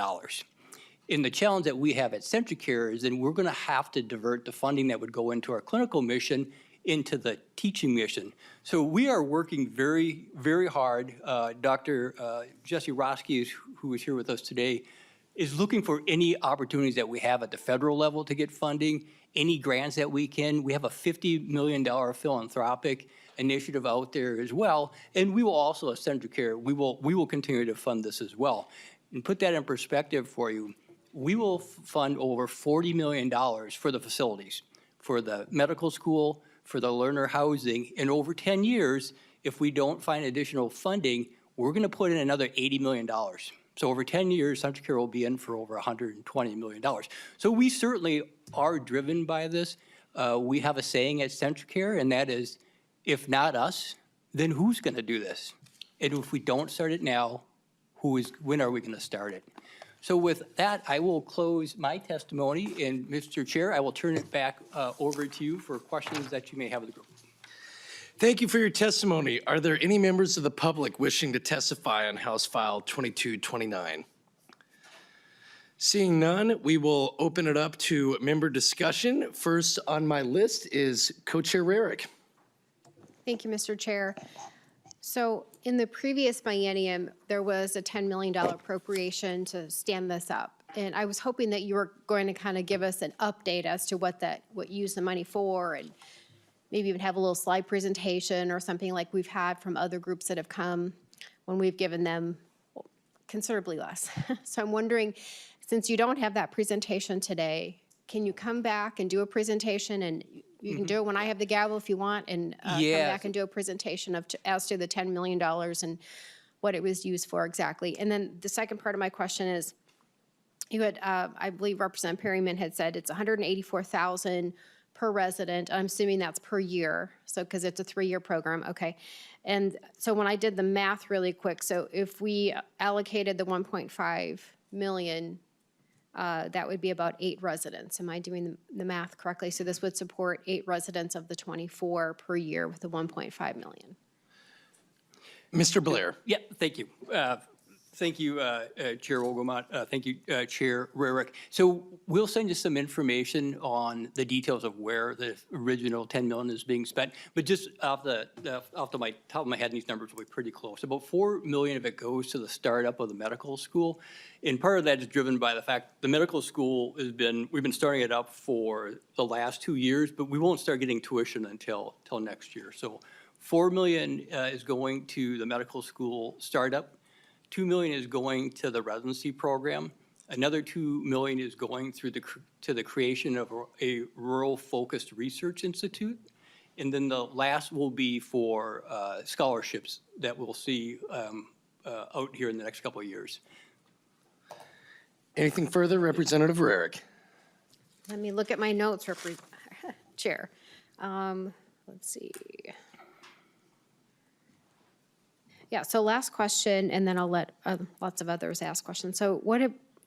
And the challenge that we have at CentraCare is then we're going to have to divert the funding that would go into our clinical mission into the teaching mission. So we are working very, very hard. Dr. Jesse Roski, who is here with us today, is looking for any opportunities that we have at the federal level to get funding, any grants that we can. We have a $50 million philanthropic initiative out there as well. And we will also, at CentraCare, we will continue to fund this as well. And put that in perspective for you, we will fund over $40 million for the facilities, for the medical school, for the learner housing. And over 10 years, if we don't find additional funding, we're going to put in another $80 million. So over 10 years, CentraCare will be in for over $120 million. So we certainly are driven by this. We have a saying at CentraCare, and that is, if not us, then who's going to do this? And if we don't start it now, when are we going to start it? So with that, I will close my testimony, and Mr. Chair, I will turn it back over to you for questions that you may have of the group. Thank you for your testimony. Are there any members of the public wishing to testify on House File 2229? Seeing none, we will open it up to member discussion. First on my list is Co-Chair Rarick. Thank you, Mr. Chair. So in the previous biennium, there was a $10 million appropriation to stand this up. And I was hoping that you were going to kind of give us an update as to what you used the money for, and maybe even have a little slide presentation or something like we've had from other groups that have come when we've given them considerably less. So I'm wondering, since you don't have that presentation today, can you come back and do a presentation? And you can do it when I have the gavel if you want, and come back and do a presentation as to the $10 million and what it was used for exactly. And then the second part of my question is, you had, I believe Representative Perryman had said it's $184,000 per resident. I'm assuming that's per year, so because it's a 3-year program, okay. And so when I did the math really quick, so if we allocated the 1.5 million, that would be about 8 residents. Am I doing the math correctly? So this would support 8 residents of the 24 per year with the 1.5 million. Mr. Blair. Yeah, thank you. Thank you, Chair Wolgamott. Thank you, Chair Rarick. So we'll send you some information on the details of where the original $10 million is being spent. But just off the top of my head, these numbers will be pretty close. About $4 million of it goes to the startup of the medical school. And part of that is driven by the fact the medical school we've been starting it up for the last 2 years, but we won't start getting tuition until next year. So $4 million is going to the medical school startup. $2 million is going to the residency program. Another $2 million is going to the creation of a rural-focused research institute. And then the last will be for scholarships that we'll see out here in the next couple of years. Anything further, Representative Rarick? Let me look at my notes, Chair. Let's see. Yeah, so last question, and then I'll let lots of others ask questions. So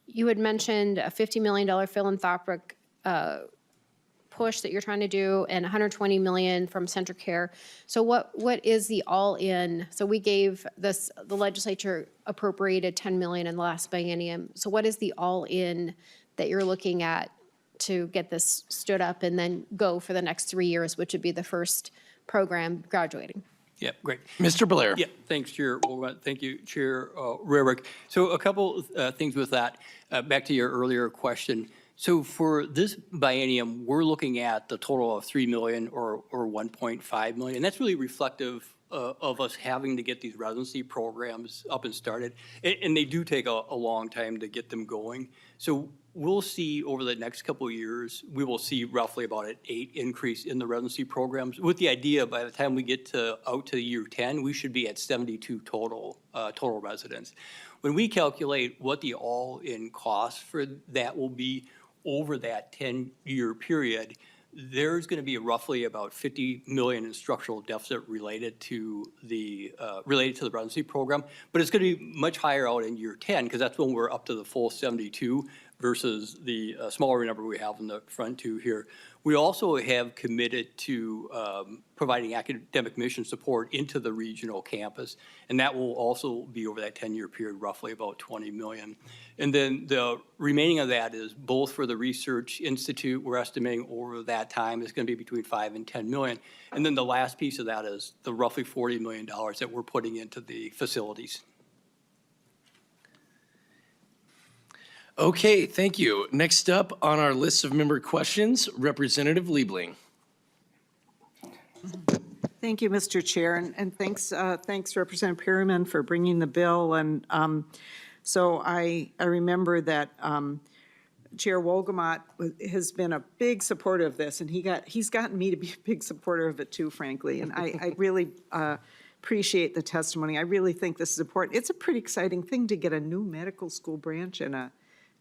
you had mentioned a $50 million philanthropic push that you're trying to do, and $120 million from CentraCare. So what is the all-in? So we gave the legislature appropriated $10 million in the last biennium. So what is the all-in that you're looking at to get this stood up and then go for the next 3 years, which would be the first program graduating? Yeah, great. Mr. Blair. Yeah, thanks, Chair. Thank you, Chair Rarick. So a couple things with that. Back to your earlier question. So for this biennium, we're looking at the total of $3 million or 1.5 million. And that's really reflective of us having to get these residency programs up and started. And they do take a long time to get them going. So we'll see over the next couple of years, we will see roughly about an 8 increase in the residency programs, with the idea by the time we get out to year 10, we should be at 72 total residents. When we calculate what the all-in cost for that will be over that 10-year period, there's going to be roughly about $50 million in structural deficit related to the residency program, but it's going to be much higher out in year 10 because that's when we're up to the full 72 versus the smaller number we have in the front two here. We also have committed to providing academic mission support into the regional campus, and that will also be over that 10-year period, roughly about $20 million. And then the remaining of that is both for the Research Institute, we're estimating over that time is going to be between $5 and $10 million. And then the last piece of that is the roughly $40 million that we're putting into the facilities. Okay, thank you. Next up on our list of member questions, Representative Liebling. Thank you, Mr. Chair, and thanks Representative Perryman for bringing the bill. And so I remember that Chair Wolgamott has been a big supporter of this, and he's gotten me to be a big supporter of it too, frankly. And I really appreciate the testimony. I really think this is important. It's a pretty exciting thing to get a new medical school branch in a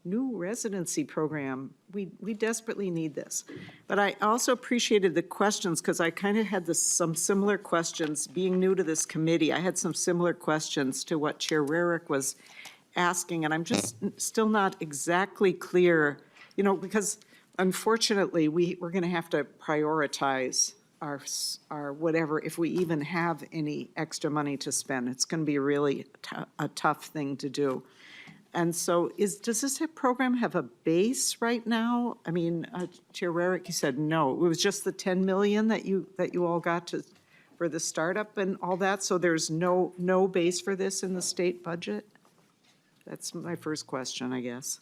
new residency program. We desperately need this. But I also appreciated the questions because I kind of had some similar questions. Being new to this committee, I had some similar questions to what Chair Rarick was asking, and I'm just still not exactly clear, because unfortunately, we're going to have to prioritize our whatever, if we even have any extra money to spend. It's going to be really a tough thing to do. And so does this program have a base right now? I mean, Chair Rarick, you said no. It was just the 10 million that you all got for the startup and all that? So there's no base for this in the state budget? That's my first question, I guess.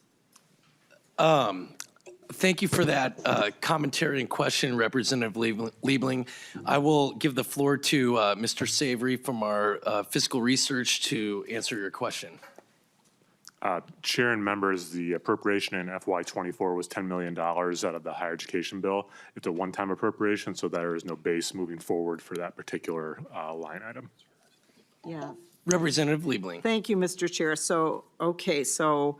Thank you for that commentary and question, Representative Liebling. I will give the floor to Mr. Savory from our fiscal research to answer your question. Chair and members, the appropriation in FY24 was $10 million out of the higher education bill. It's a one-time appropriation, so there is no base moving forward for that particular line item. Yeah. Representative Liebling. Thank you, Mr. Chair. So, okay, so,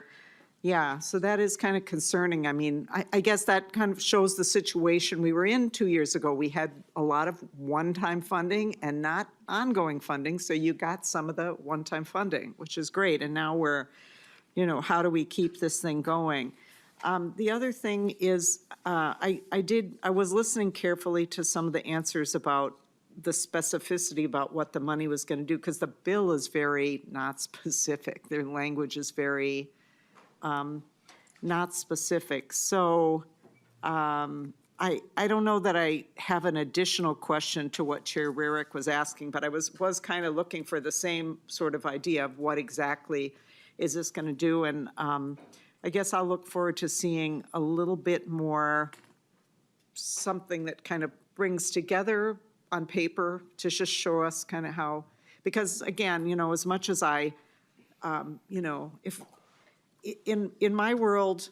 yeah, so that is kind of concerning. I mean, I guess that kind of shows the situation we were in 2 years ago. We had a lot of one-time funding and not ongoing funding, so you got some of the one-time funding, which is great. And now we're, how do we keep this thing going? The other thing is, I was listening carefully to some of the answers about the specificity about what the money was going to do, because the bill is very not specific. Their language is very not specific. So I don't know that I have an additional question to what Chair Rarick was asking, but I was kind of looking for the same sort of idea of what exactly is this going to do? And I guess I'll look forward to seeing a little bit more, something that kind of brings together on paper to just show us kind of how, because again, as much as I, if in my world,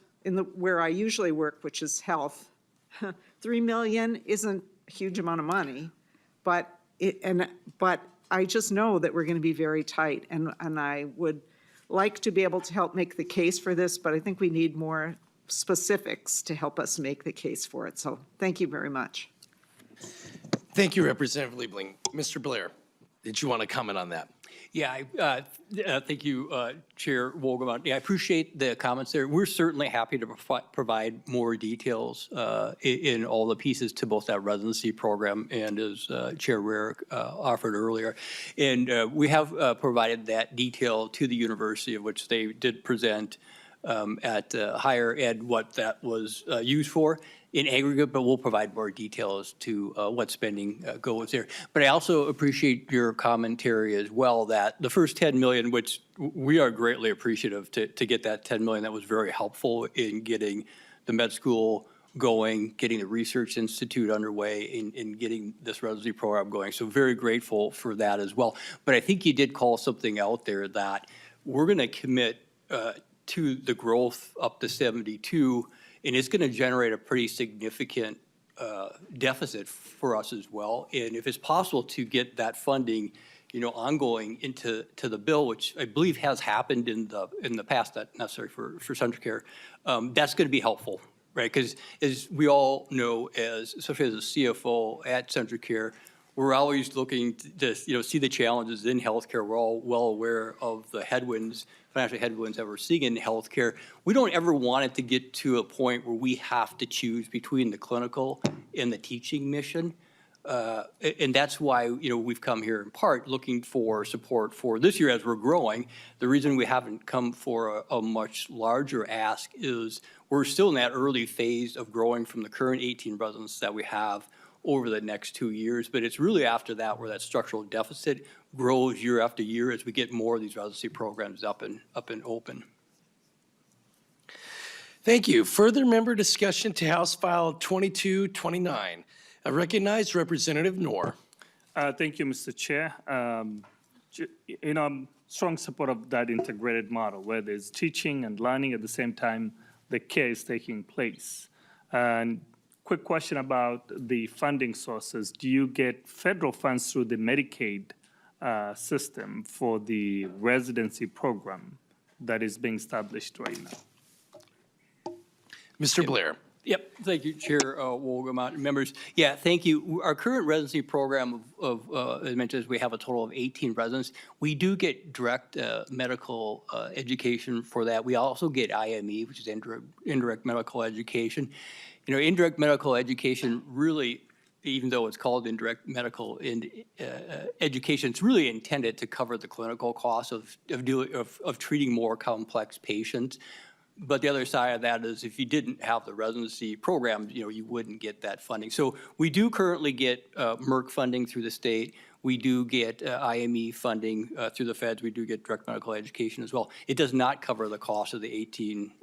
where I usually work, which is health, 3 million isn't a huge amount of money, but I just know that we're going to be very tight, and I would like to be able to help make the case for this, but I think we need more specifics to help us make the case for it. So thank you very much. Thank you, Representative Liebling. Mr. Blair, did you want to comment on that? Yeah, thank you, Chair Wogelman. Yeah, I appreciate the comments there. We're certainly happy to provide more details in all the pieces to both that residency program and as Chair Rarick offered earlier. And we have provided that detail to the university, of which they did present at higher ed what that was used for in aggregate, but we'll provide more details to what spending goes there. But I also appreciate your commentary as well that the first 10 million, which we are greatly appreciative to get that 10 million, that was very helpful in getting the med school going, getting the research institute underway, and getting this residency program going. So very grateful for that as well. But I think you did call something out there that we're going to commit to the growth up to 72, and it's going to generate a pretty significant deficit for us as well. And if it's possible to get that funding, ongoing into the bill, which I believe has happened in the past, not necessary for CentraCare, that's going to be helpful, right? Because as we all know, especially as a CFO at CentraCare, we're always looking to see the challenges in healthcare. We're all well aware of the headwinds, financial headwinds that we're seeing in healthcare. We don't ever want it to get to a point where we have to choose between the clinical and the teaching mission. And that's why, we've come here in part looking for support for this year as we're growing. The reason we haven't come for a much larger ask is we're still in that early phase of growing from the current 18 residents that we have over the next 2 years. But it's really after that where that structural deficit grows year after year as we get more of these residency programs up and open. Thank you. Further member discussion to House File 2229. I recognize Representative Knorr. Thank you, Mr. Chair. I'm strong support of that integrated model where there's teaching and learning at the same time the care is taking place. And quick question about the funding sources. Do you get federal funds through the Medicaid system for the residency program that is being established right now? Mr. Blair. Yep, thank you, Chair Wolgamott, and members. Yeah, thank you. Our current residency program as mentioned, we have a total of 18 residents. We do get direct medical education for that. We also get IME, which is indirect medical education. You know, indirect medical education really, even though it's called indirect medical education, it's really intended to cover the clinical costs of treating more complex patients. But the other side of that is if you didn't have the residency program, you know, you wouldn't get that funding. So we do currently get Merck funding through the state. We do get IME funding through the feds. We do get direct medical education as well. It does not cover the cost of the 18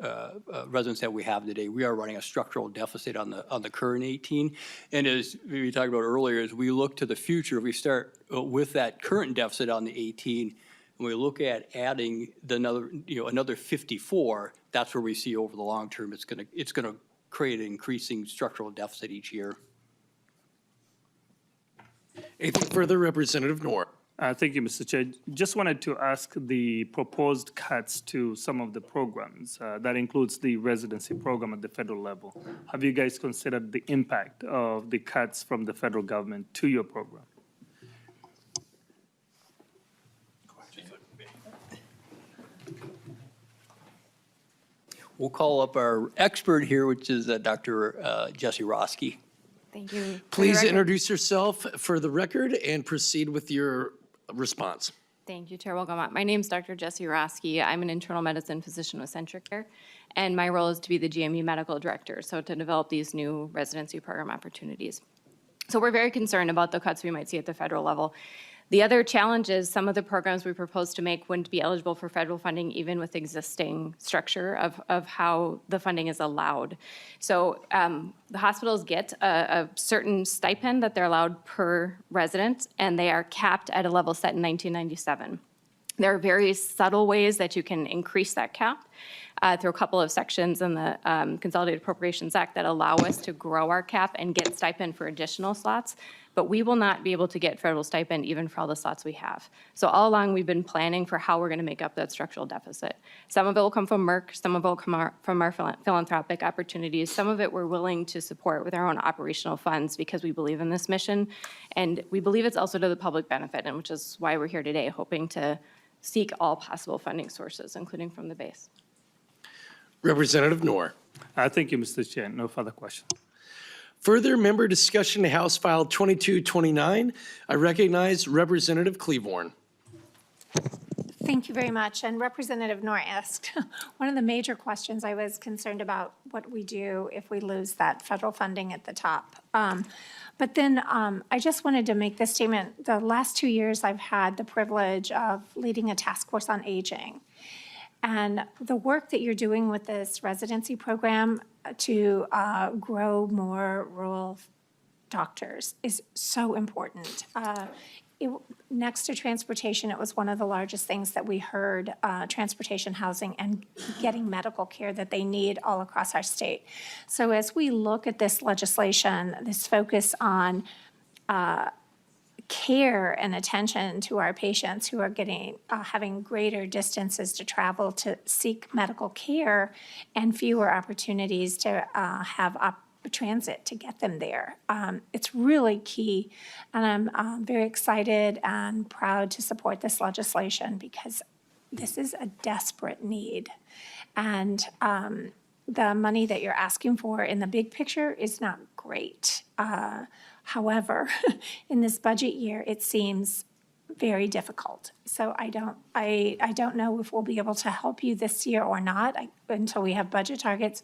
residents that we have today. We are running a structural deficit on the current 18. And as we talked about earlier, as we look to the future, we start with that current deficit on the 18. When we look at adding another 54, that's where we see over the long term it's going to create an increasing structural deficit each year. Anything further, Representative Noor? Thank you, Mr. Chair. Just wanted to ask the proposed cuts to some of the programs. That includes the residency program at the federal level. Have you guys considered the impact of the cuts from the federal government to your program? We'll call up our expert here, which is Dr. Jesse Roski. Thank you. Please introduce yourself for the record and proceed with your response. Thank you, Chair Wolgamott. My name is Dr. Jesse Roski. I'm an internal medicine physician with CentraCare, and my role is to be the GME medical director, so to develop these new residency program opportunities. So we're very concerned about the cuts we might see at the federal level. The other challenge is some of the programs we propose to make wouldn't be eligible for federal funding even with existing structure of how the funding is allowed. So the hospitals get a certain stipend that they're allowed per resident, and they are capped at a level set in 1997. There are very subtle ways that you can increase that cap through a couple of sections in the Consolidated Appropriations Act that allow us to grow our cap and get stipend for additional slots. But we will not be able to get federal stipend even for all the slots we have. So all along, we've been planning for how we're going to make up that structural deficit. Some of it will come from Merck, some of it will come from our philanthropic opportunities. Some of it we're willing to support with our own operational funds because we believe in this mission. And we believe it's also to the public benefit, and which is why we're here today, hoping to seek all possible funding sources, including from the base. Representative Noor. Thank you, Mr. Chair. No further questions. Further member discussion to House File 2229. I recognize Representative Cleavorn. Thank you very much. And Representative Noor asked one of the major questions. I was concerned about what we do if we lose that federal funding at the top. But then I just wanted to make this statement. The last 2 years, I've had the privilege of leading a task force on aging. And the work that you're doing with this residency program to grow more rural doctors is so important. Next to transportation, it was one of the largest things that we heard, transportation, housing, and getting medical care that they need all across our state. So as we look at this legislation, this focus on care and attention to our patients who are having greater distances to travel to seek medical care and fewer opportunities to have transit to get them there. It's really key, and I'm very excited and proud to support this legislation because this is a desperate need. And the money that you're asking for in the big picture is not great. However, in this budget year, it seems very difficult. So I don't know if we'll be able to help you this year or not until we have budget targets.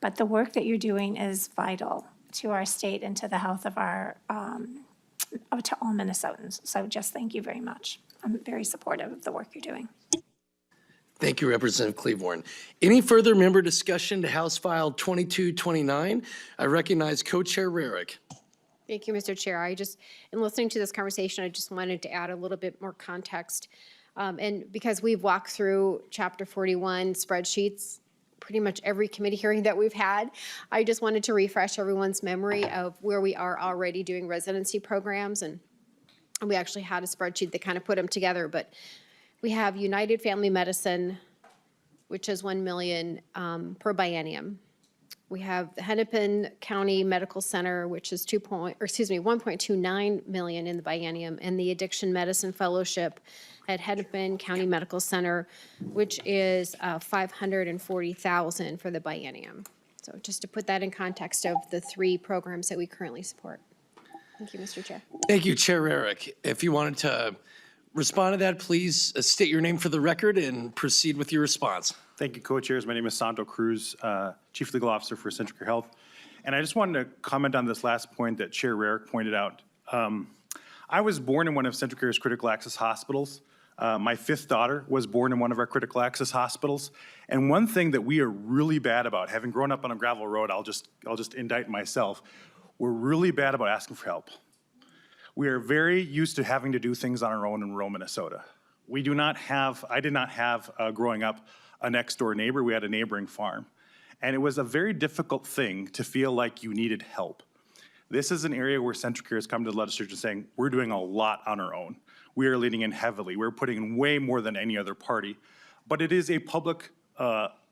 But the work that you're doing is vital to our state and to the health of our to all Minnesotans. So just thank you very much. I'm very supportive of the work you're doing. Thank you, Representative Cleavorn. Any further member discussion to House File 2229? I recognize Co-Chair Rarick. Thank you, Mr. Chair. In listening to this conversation, I just wanted to add a little bit more context. And because we've walked through Chapter 41 spreadsheets, pretty much every committee hearing that we've had, I just wanted to refresh everyone's memory of where we are already doing residency programs. And we actually had a spreadsheet that kind of put them together, but we have United Family Medicine, which is $1 million per biennium. We have the Hennepin County Medical Center, which is 1.29 million in the biennium, and the Addiction Medicine Fellowship at Hennepin County Medical Center, which is 540,000 for the biennium. So just to put that in context of the 3 programs that we currently support. Thank you, Mr. Chair. Thank you, Chair Eric. If you wanted to respond to that, please state your name for the record and proceed with your response. Thank you, co-chairs. My name is Santo Cruz, Chief Legal Officer for CentraCare Health. And I just wanted to comment on this last point that Chair Rarick pointed out. I was born in one of CentraCare's critical access hospitals. My 5th daughter was born in one of our critical access hospitals. And one thing that we are really bad about, having grown up on a gravel road, I'll just indict myself, we're really bad about asking for help. We are very used to having to do things on our own in rural Minnesota. I did not have growing up a next door neighbor. We had a neighboring farm. And it was a very difficult thing to feel like you needed help. This is an area where CentraCare has come to the legislature saying, we're doing a lot on our own. We are leaning in heavily. We're putting in way more than any other party. But it is a public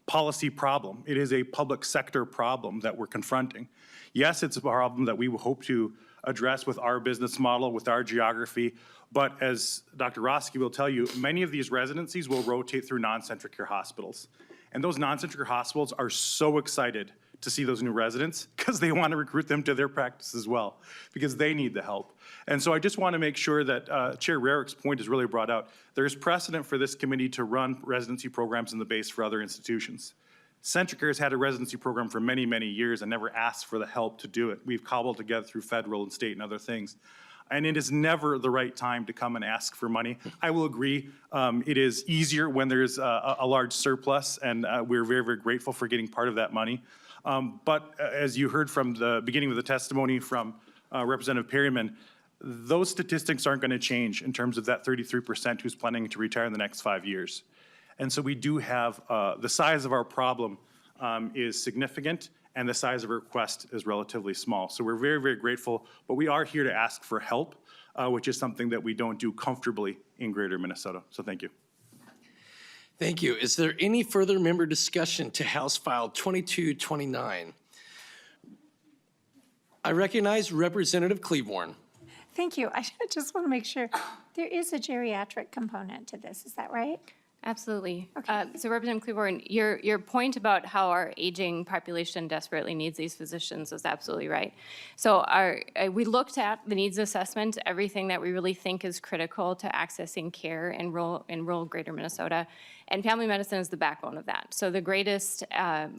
policy problem. It is a public sector problem that we're confronting. Yes, it's a problem that we hope to address with our business model, with our geography. But as Dr. Roski will tell you, many of these residencies will rotate through non-CentraCare hospitals. And those non-CentraCare hospitals are so excited to see those new residents because they want to recruit them to their practice as well, because they need the help. And so I just want to make sure that Chair Rarick's point is really brought out. There's precedent for this committee to run residency programs in the base for other institutions. CentraCare has had a residency program for many, many years and never asked for the help to do it. We've cobbled together through federal and state and other things. And it is never the right time to come and ask for money. I will agree, it is easier when there's a large surplus, and we're very, very grateful for getting part of that money. But as you heard from the beginning of the testimony from Representative Perryman, those statistics aren't going to change in terms of that 33% who's planning to retire in the next 5 years. And so we do have, the size of our problem is significant, and the size of our request is relatively small. So we're very, very grateful, but we are here to ask for help, which is something that we don't do comfortably in greater Minnesota. So thank you. Thank you. Is there any further member discussion to House File 2229? I recognize Representative Cleaborn. Thank you. I just want to make sure, there is a geriatric component to this, is that right? Absolutely. So Representative Cleaborn, your point about how our aging population desperately needs these physicians is absolutely right. So we looked at the needs assessment, everything that we really think is critical to accessing care in rural greater Minnesota, and family medicine is the backbone of that. So the greatest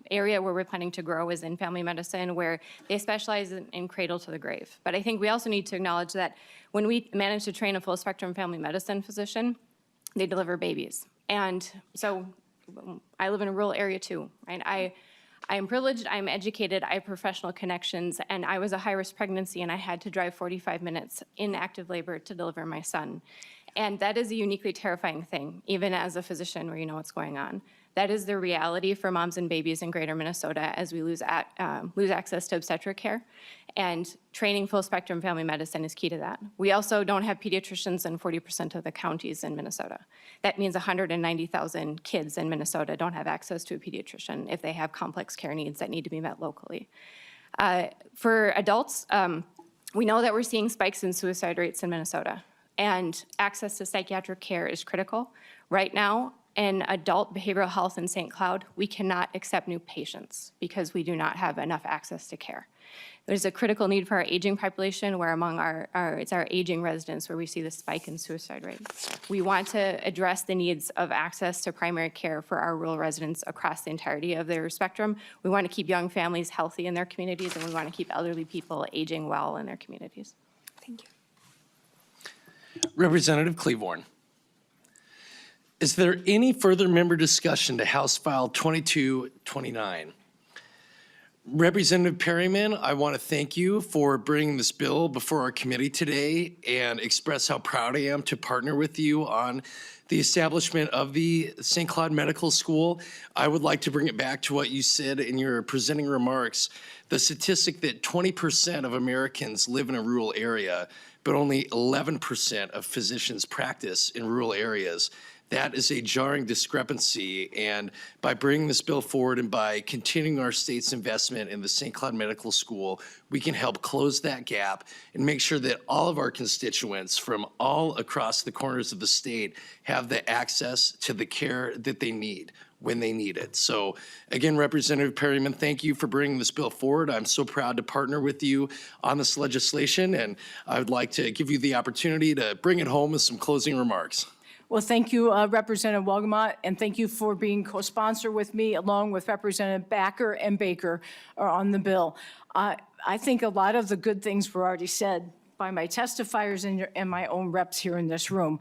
area where we're planning to grow is in family medicine, where they specialize in cradle to the grave. But I think we also need to acknowledge that when we manage to train a full spectrum family medicine physician, they deliver babies. And so I live in a rural area too, right? I am privileged, I'm educated, I have professional connections, and I was a high-risk pregnancy and I had to drive 45 minutes in active labor to deliver my son. And that is a uniquely terrifying thing, even as a physician where you know what's going on. That is the reality for moms and babies in greater Minnesota as we lose access to obstetric care. And training full spectrum family medicine is key to that. We also don't have pediatricians in 40% of the counties in Minnesota. That means 190,000 kids in Minnesota don't have access to a pediatrician if they have complex care needs that need to be met locally. For adults, we know that we're seeing spikes in suicide rates in Minnesota, and access to psychiatric care is critical. Right now, in adult behavioral health in St. Cloud, we cannot accept new patients because we do not have enough access to care. There's a critical need for our aging population, where among it's our aging residents where we see the spike in suicide rate. We want to address the needs of access to primary care for our rural residents across the entirety of their spectrum. We want to keep young families healthy in their communities, and we want to keep elderly people aging well in their communities. Thank you. Representative Cleaborn. Is there any further member discussion to House File 2229? Representative Perryman, I want to thank you for bringing this bill before our committee today and express how proud I am to partner with you on the establishment of the St. Cloud Medical School. I would like to bring it back to what you said in your presenting remarks, the statistic that 20% of Americans live in a rural area, but only 11% of physicians practice in rural areas. That is a jarring discrepancy, and by bringing this bill forward and by continuing our state's investment in the St. Cloud Medical School, we can help close that gap and make sure that all of our constituents from all across the corners of the state have the access to the care that they need when they need it. So again, Representative Perryman, thank you for bringing this bill forward. I'm so proud to partner with you on this legislation, and I would like to give you the opportunity to bring it home with some closing remarks. Well, thank you, Representative Wolgamott, and thank you for being co-sponsor with me, along with Representative Backer and Baker on the bill. I think a lot of the good things were already said by my testifiers and my own reps here in this room.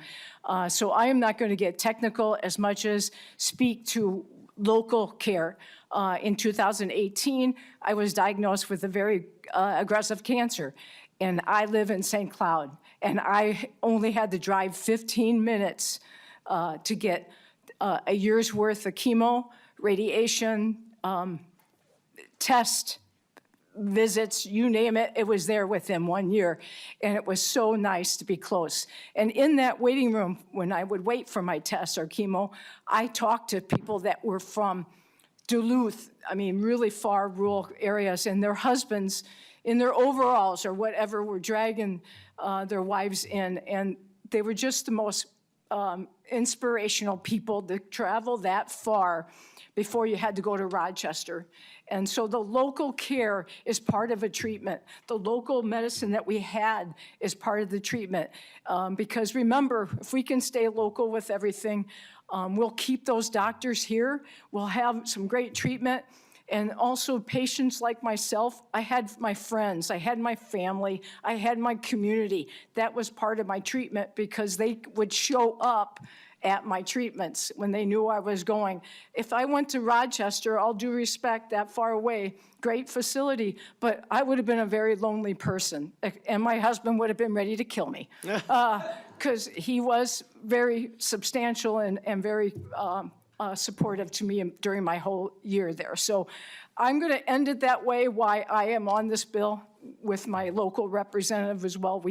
So I am not going to get technical as much as speak to local care. In 2018, I was diagnosed with a very aggressive cancer, and I live in St. Cloud. And I only had to drive 15 minutes to get a year's worth of chemo, radiation, test, visits, you name it, it was there within 1 year. And it was so nice to be close. And in that waiting room, when I would wait for my test or chemo, I talked to people that were from Duluth, I mean, really far rural areas, and their husbands in their overalls or whatever were dragging their wives in, and they were just the most inspirational people to travel that far before you had to go to Rochester. And so the local care is part of a treatment. The local medicine that we had is part of the treatment. Because remember, if we can stay local with everything, we'll keep those doctors here, we'll have some great treatment. And also patients like myself, I had my friends, I had my family, I had my community. That was part of my treatment because they would show up at my treatments when they knew I was going. If I went to Rochester, all due respect, that far away, great facility, but I would have been a very lonely person, and my husband would have been ready to kill me because he was very substantial and very supportive to me during my whole year there. So I'm going to end it that way, why I am on this bill with my local representative as well.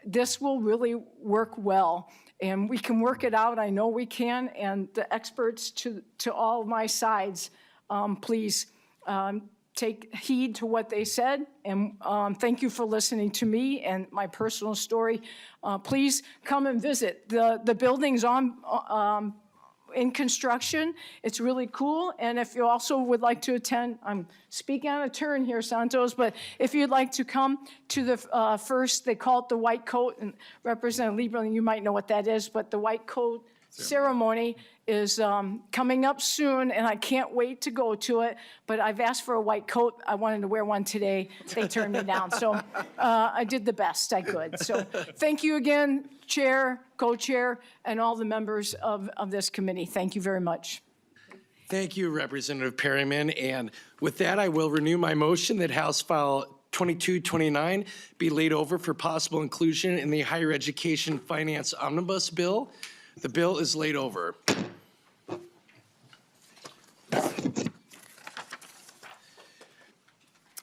This will really work well, and we can work it out. I know we can, and the experts to all my sides, please take heed to what they said, and thank you for listening to me and my personal story. Please come and visit. The building's in construction. It's really cool. And if you also would like to attend, I'm speaking on a turn here, Santos, but if you'd like to come to the first, they call it the white coat, and Representative Lieberman, you might know what that is, but the white coat ceremony is coming up soon, and I can't wait to go to it, but I've asked for a white coat. I wanted to wear one today. They turned me down, so I did the best I could. So thank you again, Chair, Co-Chair, and all the members of this committee. Thank you very much. Thank you, Representative Perryman. And with that, I will renew my motion that House File 2229 be laid over for possible inclusion in the Higher Education Finance Omnibus Bill. The bill is laid over.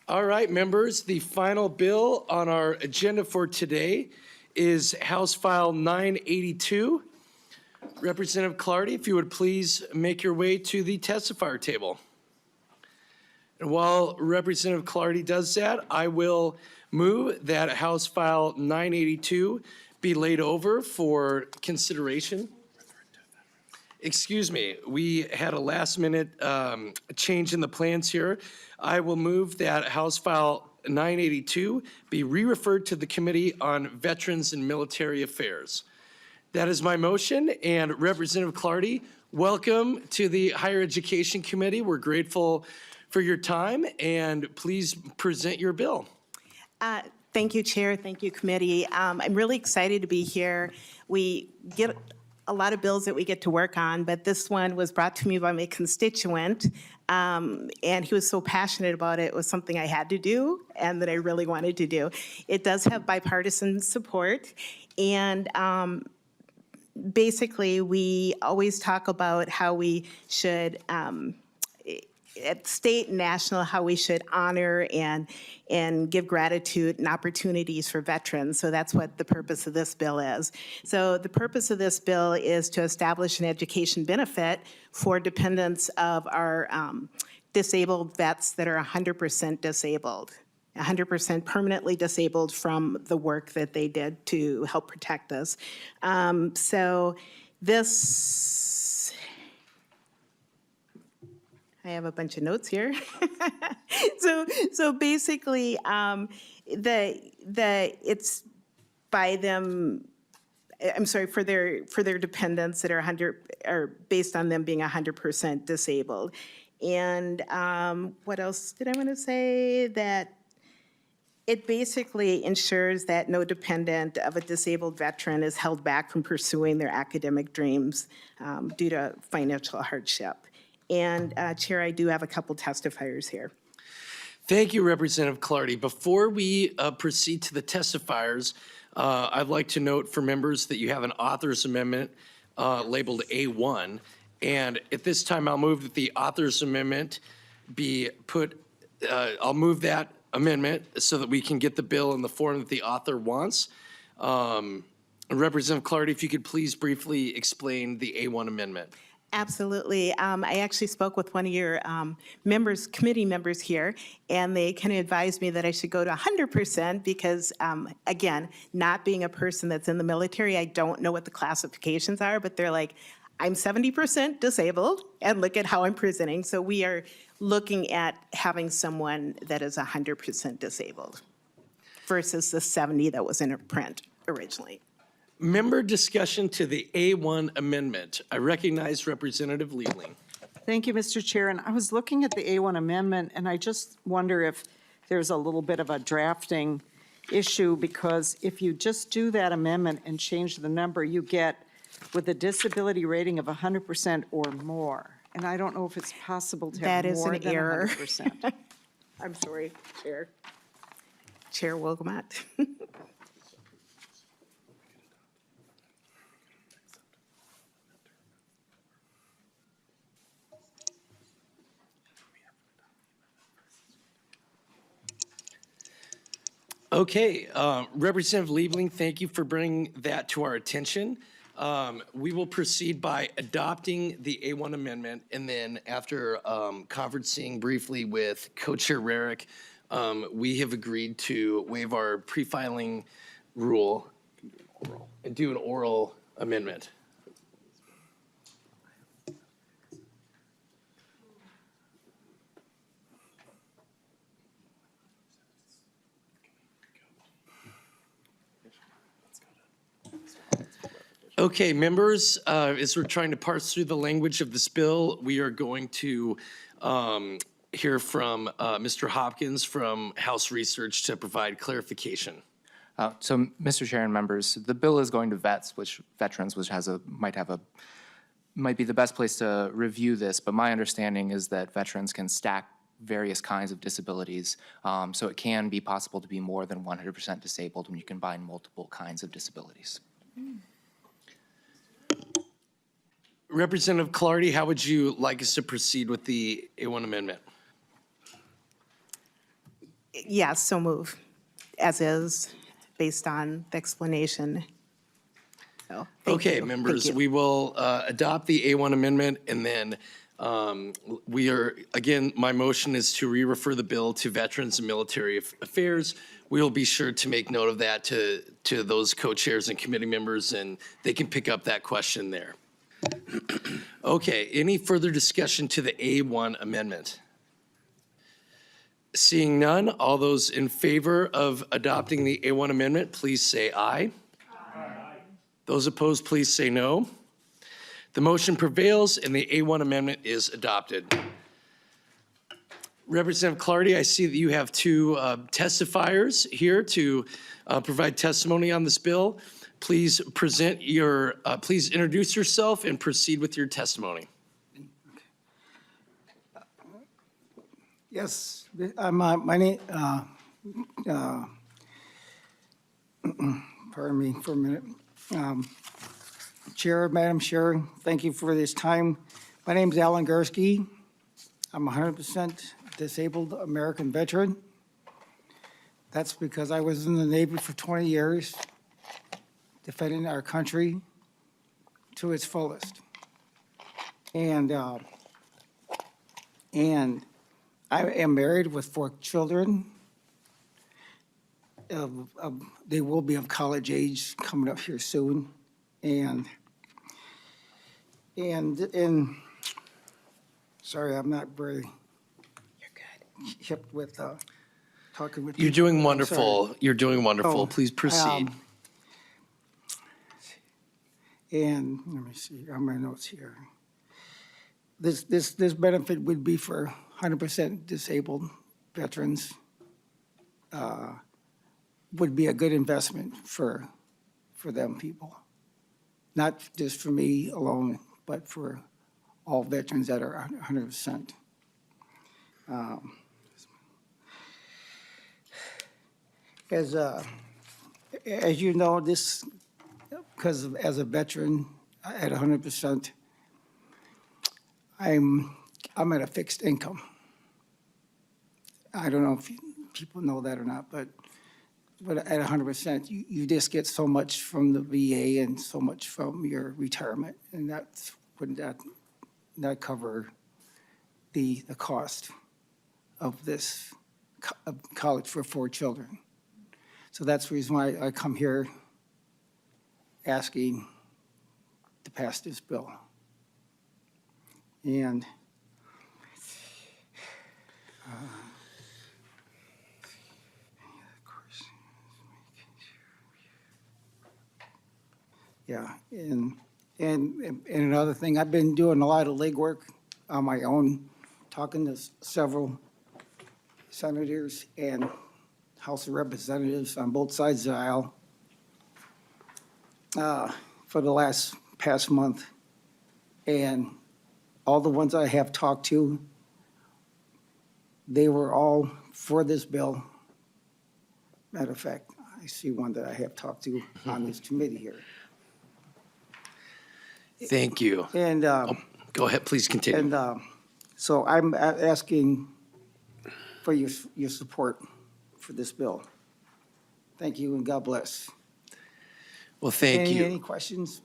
All right, members, the final bill on our agenda for today is House File 982. Representative Clardy, if you would please make your way to the testifier table. And while Representative Clardy does that, I will move that House File 982 be laid over for consideration. Excuse me, we had a last-minute change in the plans here. I will move that House File 982 be re-referred to the Committee on Veterans and Military Affairs. That is my motion, and Representative Clardy, welcome to the Higher Education Committee. We're grateful for your time, and please present your bill. Thank you, Chair. Thank you, Committee. I'm really excited to be here. We get a lot of bills that we get to work on, but this one was brought to me by my constituent, and he was so passionate about it. It was something I had to do and that I really wanted to do. It does have bipartisan support, and basically, we always talk about how we should at state and national, how we should honor and give gratitude and opportunities for veterans. So that's what the purpose of this bill is. So the purpose of this bill is to establish an education benefit for dependents of our disabled vets that are 100% disabled, 100% permanently disabled from the work that they did to help protect us. So this, I have a bunch of notes here. So basically, it's by them. I'm sorry, for their dependents that are based on them being 100% disabled. And what else did I want to say? That it basically ensures that no dependent of a disabled veteran is held back from pursuing their academic dreams due to financial hardship. And Chair, I do have a couple testifiers here. Thank you, Representative Clardy. Before we proceed to the testifiers, I'd like to note for members that you have an author's amendment labeled A1. And at this time, I'll move that the author's amendment be put, I'll move that amendment so that we can get the bill in the form that the author wants. Representative Clardy, if you could please briefly explain the A1 amendment. Absolutely. I actually spoke with one of your committee members here, and they kind of advised me that I should go to 100% because, again, not being a person that's in the military, I don't know what the classifications are, but they're like, I'm 70% disabled, and look at how I'm presenting. So we are looking at having someone that is 100% disabled versus the 70 that was in print originally. Member discussion to the A1 amendment. I recognize Representative Liebling. Thank you, Mr. Chair. And I was looking at the A1 amendment, and I just wonder if there's a little bit of a drafting issue, because if you just do that amendment and change the number, you get with a disability rating of 100% or more. And I don't know if it's possible to have That is more an than error. 100%. I'm sorry, Chair. Chair Wilgamot. Okay, Representative Liebling, thank you for bringing that to our attention. We will proceed by adopting the A1 amendment, and then after conferencing briefly with Co-Chair Rarick, we have agreed to waive our pre-filing rule and do an oral amendment. Okay, members, as we're trying to parse through the language of this bill, we are going to hear from Mr. Hopkins from House Research to provide clarification. So, Mr. Chair and members, the bill is going to veterans, which might be the best place to review this. But my understanding is that veterans can stack various kinds of disabilities, so it can be possible to be more than 100% disabled when you combine multiple kinds of disabilities. Representative Clardy, how would you like us to proceed with the A1 amendment? Yes, so move, as is, based on the explanation. So, Okay, members, we will adopt the A1 amendment, and then again, my motion is to re-refer the bill to Veterans and Military Affairs. We will be sure to make note of that to those co-chairs and committee members, and they can pick up that question there. Okay, any further discussion to the A1 amendment? Seeing none, all those in favor of adopting the A1 amendment, please say aye. Aye. Those opposed, please say no. The motion prevails and the A1 amendment is adopted. Representative Clardy, I see that you have two testifiers here to provide testimony on this bill. Please please introduce yourself and proceed with your testimony. Yes, my name, pardon me for a minute. Chair, Madam Chair, thank you for this time. My name is Alan Gursky. I'm a 100% disabled American veteran. That's because I was in the Navy for 20 years, defending our country to its fullest. And I am married with 4 children. They will be of college age coming up here soon. And sorry, I'm not very hip with talking with You're people. doing I'm wonderful. sorry. You're doing wonderful. Oh, Please proceed. And let me see, on my notes here. This benefit would be for 100% disabled veterans. Would be a good investment for them people. Not just for me alone, but for all veterans that are 100%. As you know, this, because as a veteran at 100%, I'm at a fixed income. I don't know if people know that or not, but at 100%, you just get so much from the VA and so much from your retirement, and that's would not cover the cost of this college for 4 children. So that's the reason why I come here asking to pass this bill. And yeah, and another thing, I've been doing a lot of legwork on my own, talking to several senators and House of Representatives on both sides of the aisle for the past month. And all the ones I have talked to, they were all for this bill. Matter of fact, I see one that I have talked to on this committee here. Thank you. And go ahead, please continue. And so I'm asking for your support for this bill. Thank you, and God bless. Well, thank you. Any questions?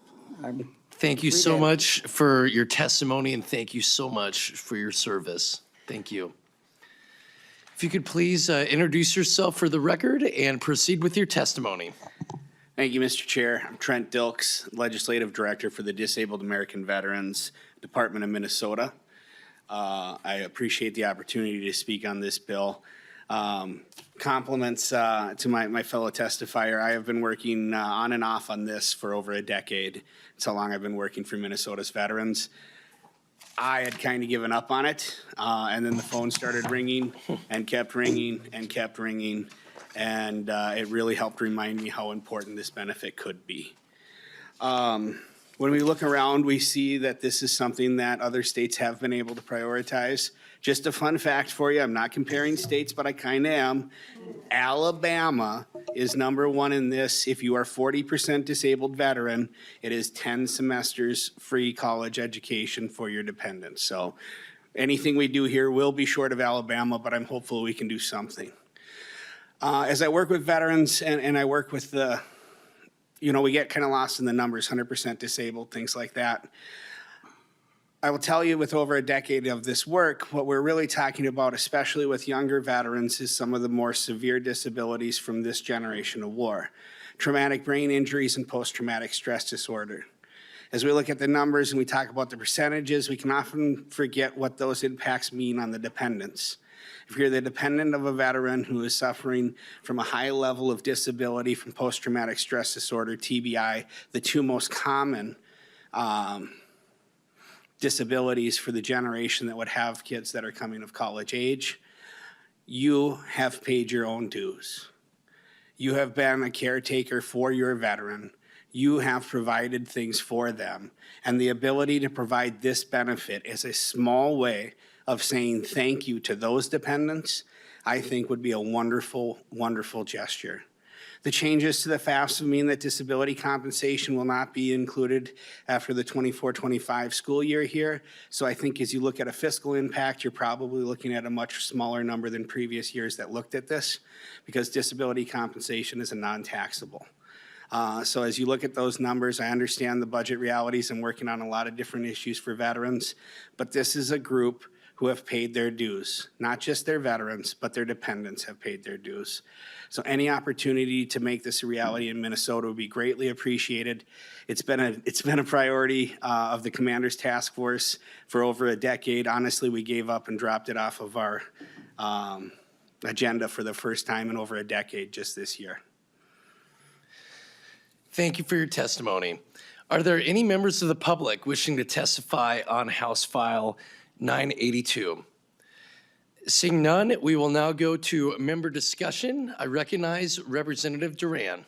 Thank you so much for your testimony, and thank you so much for your service. Thank you. If you could please introduce yourself for the record and proceed with your testimony. Thank you, Mr. Chair. I'm Trent Dilks, Legislative Director for the Disabled American Veterans Department of Minnesota. I appreciate the opportunity to speak on this bill. Compliments to my fellow testifier. I have been working on and off on this for over a decade. It's how long I've been working for Minnesota's veterans. I had kind of given up on it, and then the phone started ringing and kept ringing and kept ringing, and it really helped remind me how important this benefit could be. When we look around, we see that this is something that other states have been able to prioritize. Just a fun fact for you, I'm not comparing states, but I kind of am. Alabama is #1 in this. If you are 40% disabled veteran, it is 10 semesters free college education for your dependents. So anything we do here will be short of Alabama, but I'm hopeful we can do something. As I work with veterans and I work with the, we get kind of lost in the numbers, 100% disabled, things like that. I will tell you, with over a decade of this work, what we're really talking about, especially with younger veterans, is some of the more severe disabilities from this generation of war. Traumatic brain injuries and post-traumatic stress disorder. As we look at the numbers and we talk about the percentages, we can often forget what those impacts mean on the dependents. If you're the dependent of a veteran who is suffering from a high level of disability from post-traumatic stress disorder, TBI, the 2 most common disabilities for the generation that would have kids that are coming of college age, you have paid your own dues. You have been a caretaker for your veteran. You have provided things for them. And the ability to provide this benefit is a small way of saying thank you to those dependents, I think would be a wonderful, wonderful gesture. The changes to the FAFSA mean that disability compensation will not be included after the 24-25 school year here. So I think as you look at a fiscal impact, you're probably looking at a much smaller number than previous years that looked at this, because disability compensation is a non-taxable. So as you look at those numbers, I understand the budget realities and working on a lot of different issues for veterans, but this is a group who have paid their dues. Not just their veterans, but their dependents have paid their dues. So any opportunity to make this a reality in Minnesota would be greatly appreciated. It's been a priority of the Commander's Task Force for over a decade. Honestly, we gave up and dropped it off of our agenda for the first time in over a decade just this year. Thank you for your testimony. Are there any members of the public wishing to testify on House File 982? Seeing none, we will now go to member discussion. I recognize Representative Duran.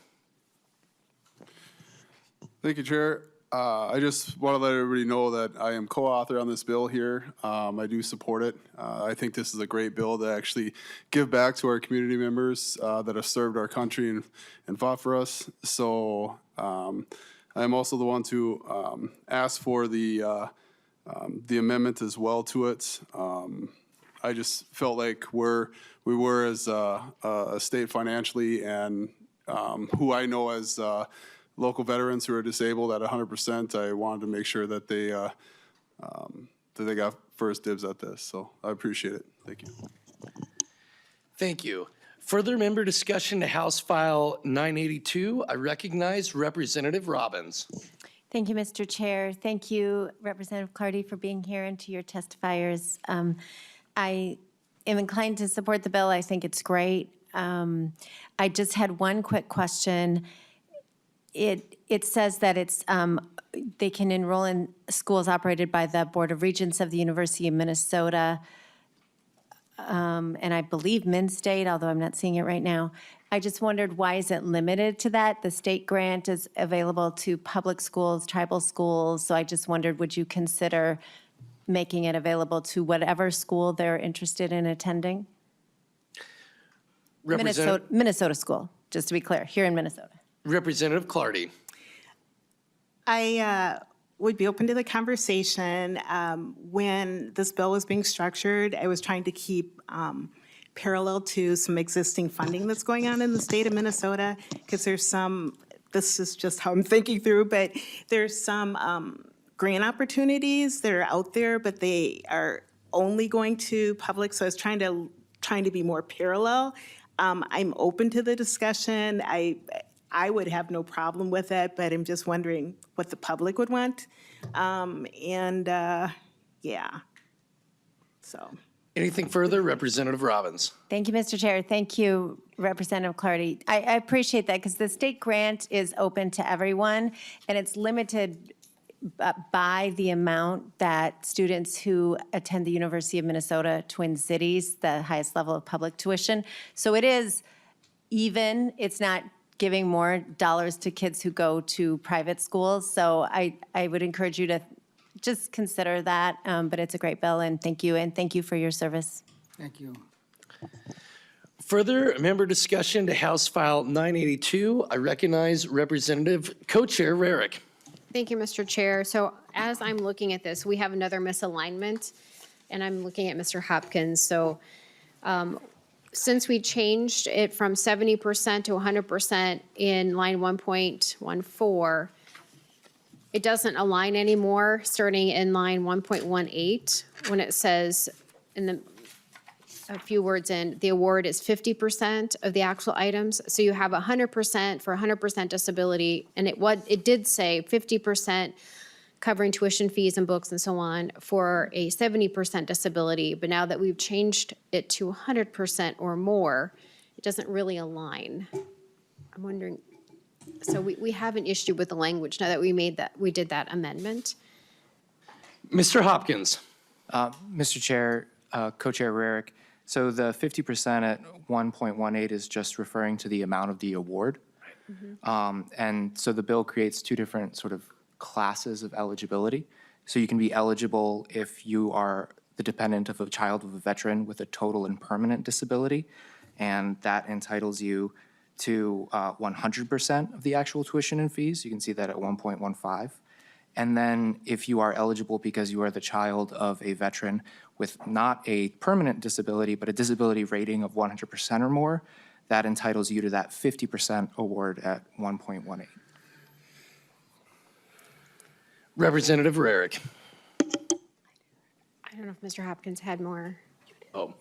Thank you, Chair. I just want to let everybody know that I am co-author on this bill here. I do support it. I think this is a great bill to actually give back to our community members that have served our country and fought for us. So I'm also the one to ask for the amendment as well to it. I just felt like we were as a state financially, and who I know as local veterans who are disabled at 100%, I wanted to make sure that they got first dibs at this. So I appreciate it. Thank you. Thank you. Further member discussion to House File 982. I recognize Representative Robbins. Thank you, Mr. Chair. Thank you, Representative Clardy, for being here, and to your testifiers. I am inclined to support the bill. I think it's great. I just had one quick question. It says that it's they can enroll in schools operated by the Board of Regents of the University of Minnesota, and I believe MnState, although I'm not seeing it right now. I just wondered, why is it limited to that? The state grant is available to public schools, tribal schools, so I just wondered, would you consider making it available to whatever school they're interested in attending? Minnesota school, just to be clear, here in Minnesota. Representative Clardy. I would be open to the conversation. When this bill was being structured, I was trying to keep parallel to some existing funding that's going on in the state of Minnesota, because there's some, this is just how I'm thinking through, but there's some grant opportunities that are out there, but they are only going to public, so I was trying to be more parallel. I'm open to the discussion. I would have no problem with it, but I'm just wondering what the public would want. Yeah, so. Anything further? Representative Robbins. Thank you, Mr. Chair. Thank you, Representative Clardy. I appreciate that, because the state grant is open to everyone, and it's limited by the amount that students who attend the University of Minnesota Twin Cities, the highest level of public tuition. So it is even, it's not giving more dollars to kids who go to private schools. So I would encourage you to just consider that, but it's a great bill, and thank you for your service. Thank you. Further member discussion to House File 982. I recognize Representative Co-Chair Rarick. Thank you, Mr. Chair. So as I'm looking at this, we have another misalignment, and I'm looking at Mr. Hopkins. So since we changed it from 70% to 100% in line 1.14, it doesn't align anymore, starting in line 1.18, when it says a few words in, the award is 50% of the actual items. So you have 100% for 100% disability, and it did say 50% covering tuition fees and books and so on for a 70% disability. But now that we've changed it to 100% or more, it doesn't really align. I'm wondering, so we have an issue with the language now that we did that amendment. Mr. Hopkins. Mr. Chair, Co-Chair Rarick, so the 50% at 1.18 is just referring to the amount of the award. And so the bill creates two different sort of classes of eligibility. So you can be eligible if you are the dependent of a child of a veteran with a total and permanent disability, and that entitles you to 100% of the actual tuition and fees. You can see that at 1.15. And then if you are eligible because you are the child of a veteran with not a permanent disability, but a disability rating of 100% or more, that entitles you to that 50% award at 1.18. Representative Rarick. I don't know if Mr. Hopkins had more. Oh.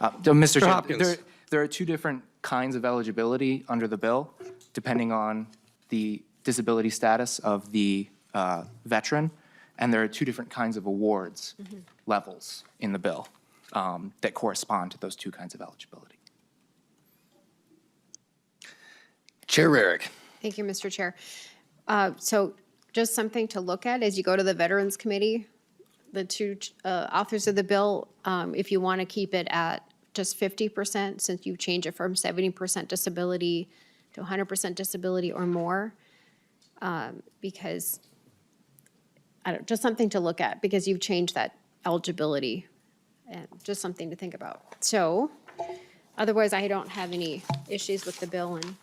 Mr. Chair, Hopkins. there are two different kinds of eligibility under the bill, depending on the disability status of the veteran, and there are two different kinds of awards levels in the bill that correspond to those two kinds of eligibility. Chair Rarick. Thank you, Mr. Chair. So just something to look at as you go to the Veterans Committee, the two authors of the bill, if you want to keep it at just 50%, since you've changed it from 70% disability to 100% disability or more, because, just something to look at, because you've changed that eligibility, and just something to think about. So, otherwise, I don't have any issues with the bill, and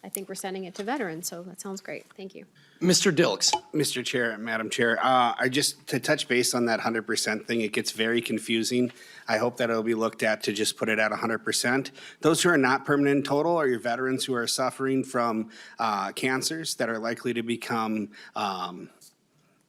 I think we're sending it to veterans, so that sounds great. Thank you. Mr. Dilks. Mr. Chair, Madam Chair, to touch base on that 100% thing, it gets very confusing. I hope that it'll be looked at to just put it at 100%. Those who are not permanent in total are your veterans who are suffering from cancers that are likely to become,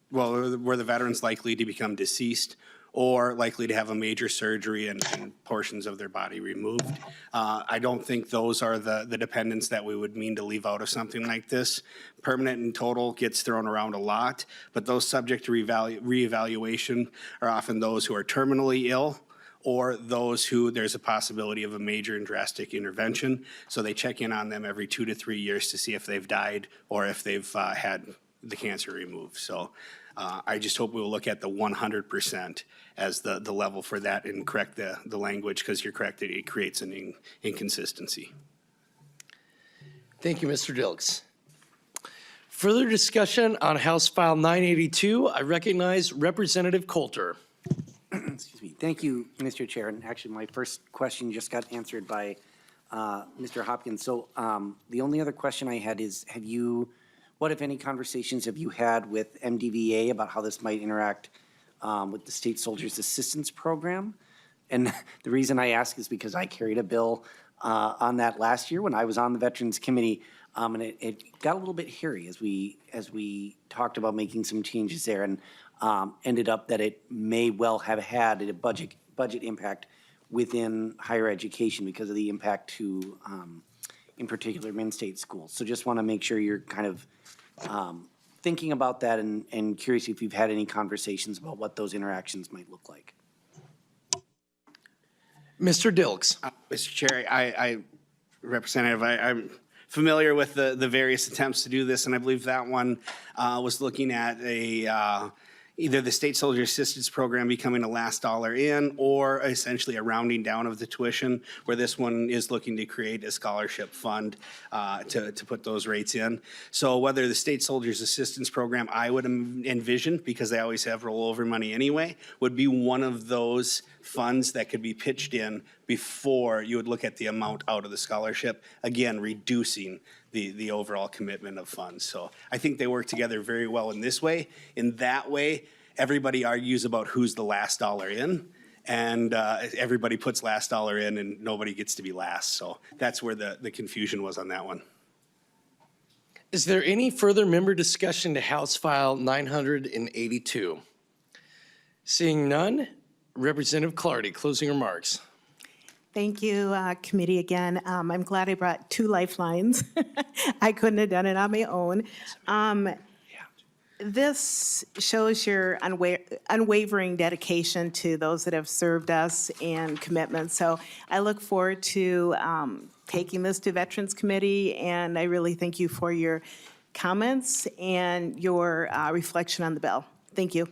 were the veterans likely to become deceased or likely to have a major surgery and portions of their body removed. I don't think those are the dependents that we would mean to leave out of something like this. Permanent and total gets thrown around a lot, but those subject to reevaluation are often those who are terminally ill or those who there's a possibility of a major and drastic intervention. So they check in on them every 2 to 3 years to see if they've died or if they've had the cancer removed. So I just hope we'll look at the 100% as the level for that and correct the language, because you're correct, it creates an inconsistency. Thank you, Mr. Dilks. Further discussion on House File 982, I recognize Representative Coulter. Excuse me. Thank you, Mr. Chair. And actually, my first question just got answered by Mr. Hopkins. So the only other question I had is, what, if any, conversations have you had with MDVA about how this might interact with the State Soldiers Assistance Program? And the reason I ask is because I carried a bill on that last year when I was on the Veterans Committee, and it got a little bit hairy as we talked about making some changes there, and ended up that it may well have had a budget impact within higher education because of the impact to, in particular, in-state schools. So just want to make sure you're kind of thinking about that and curious if you've had any conversations about what those interactions might look like. Mr. Dilks. Mr. Chair, Representative, I'm familiar with the various attempts to do this, and I believe that one was looking at either the State Soldier Assistance Program becoming a last dollar in, or essentially a rounding down of the tuition, where this one is looking to create a scholarship fund to put those rates in. So whether the State Soldiers Assistance Program, I would envision, because they always have rollover money anyway, would be one of those funds that could be pitched in before you would look at the amount out of the scholarship, again, reducing the overall commitment of funds. So I think they work together very well in this way. In that way, everybody argues about who's the last dollar in, and everybody puts last dollar in and nobody gets to be last. So that's where the confusion was on that one. Is there any further member discussion to House File 982? Seeing none, Representative Clardy, closing remarks. Thank you, committee, again. I'm glad I brought 2 lifelines. I couldn't have done it on my own. This shows your unwavering dedication to those that have served us and commitment. So I look forward to taking this to Veterans Committee, and I really thank you for your comments and your reflection on the bill. Thank you.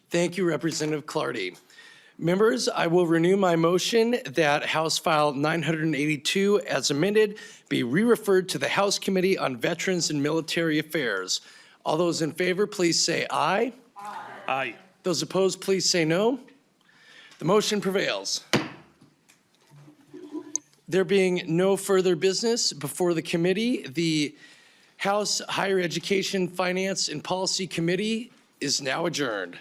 Thank you, Representative Clardy. Members, I will renew my motion that House File 982, as amended, be re-referred to the House Committee on Veterans and Military Affairs. All those in favor, please say aye. Aye. Aye. Those opposed, please say no. The motion prevails. There being no further business before the committee, the House Higher Education, Finance, and Policy Committee is now adjourned.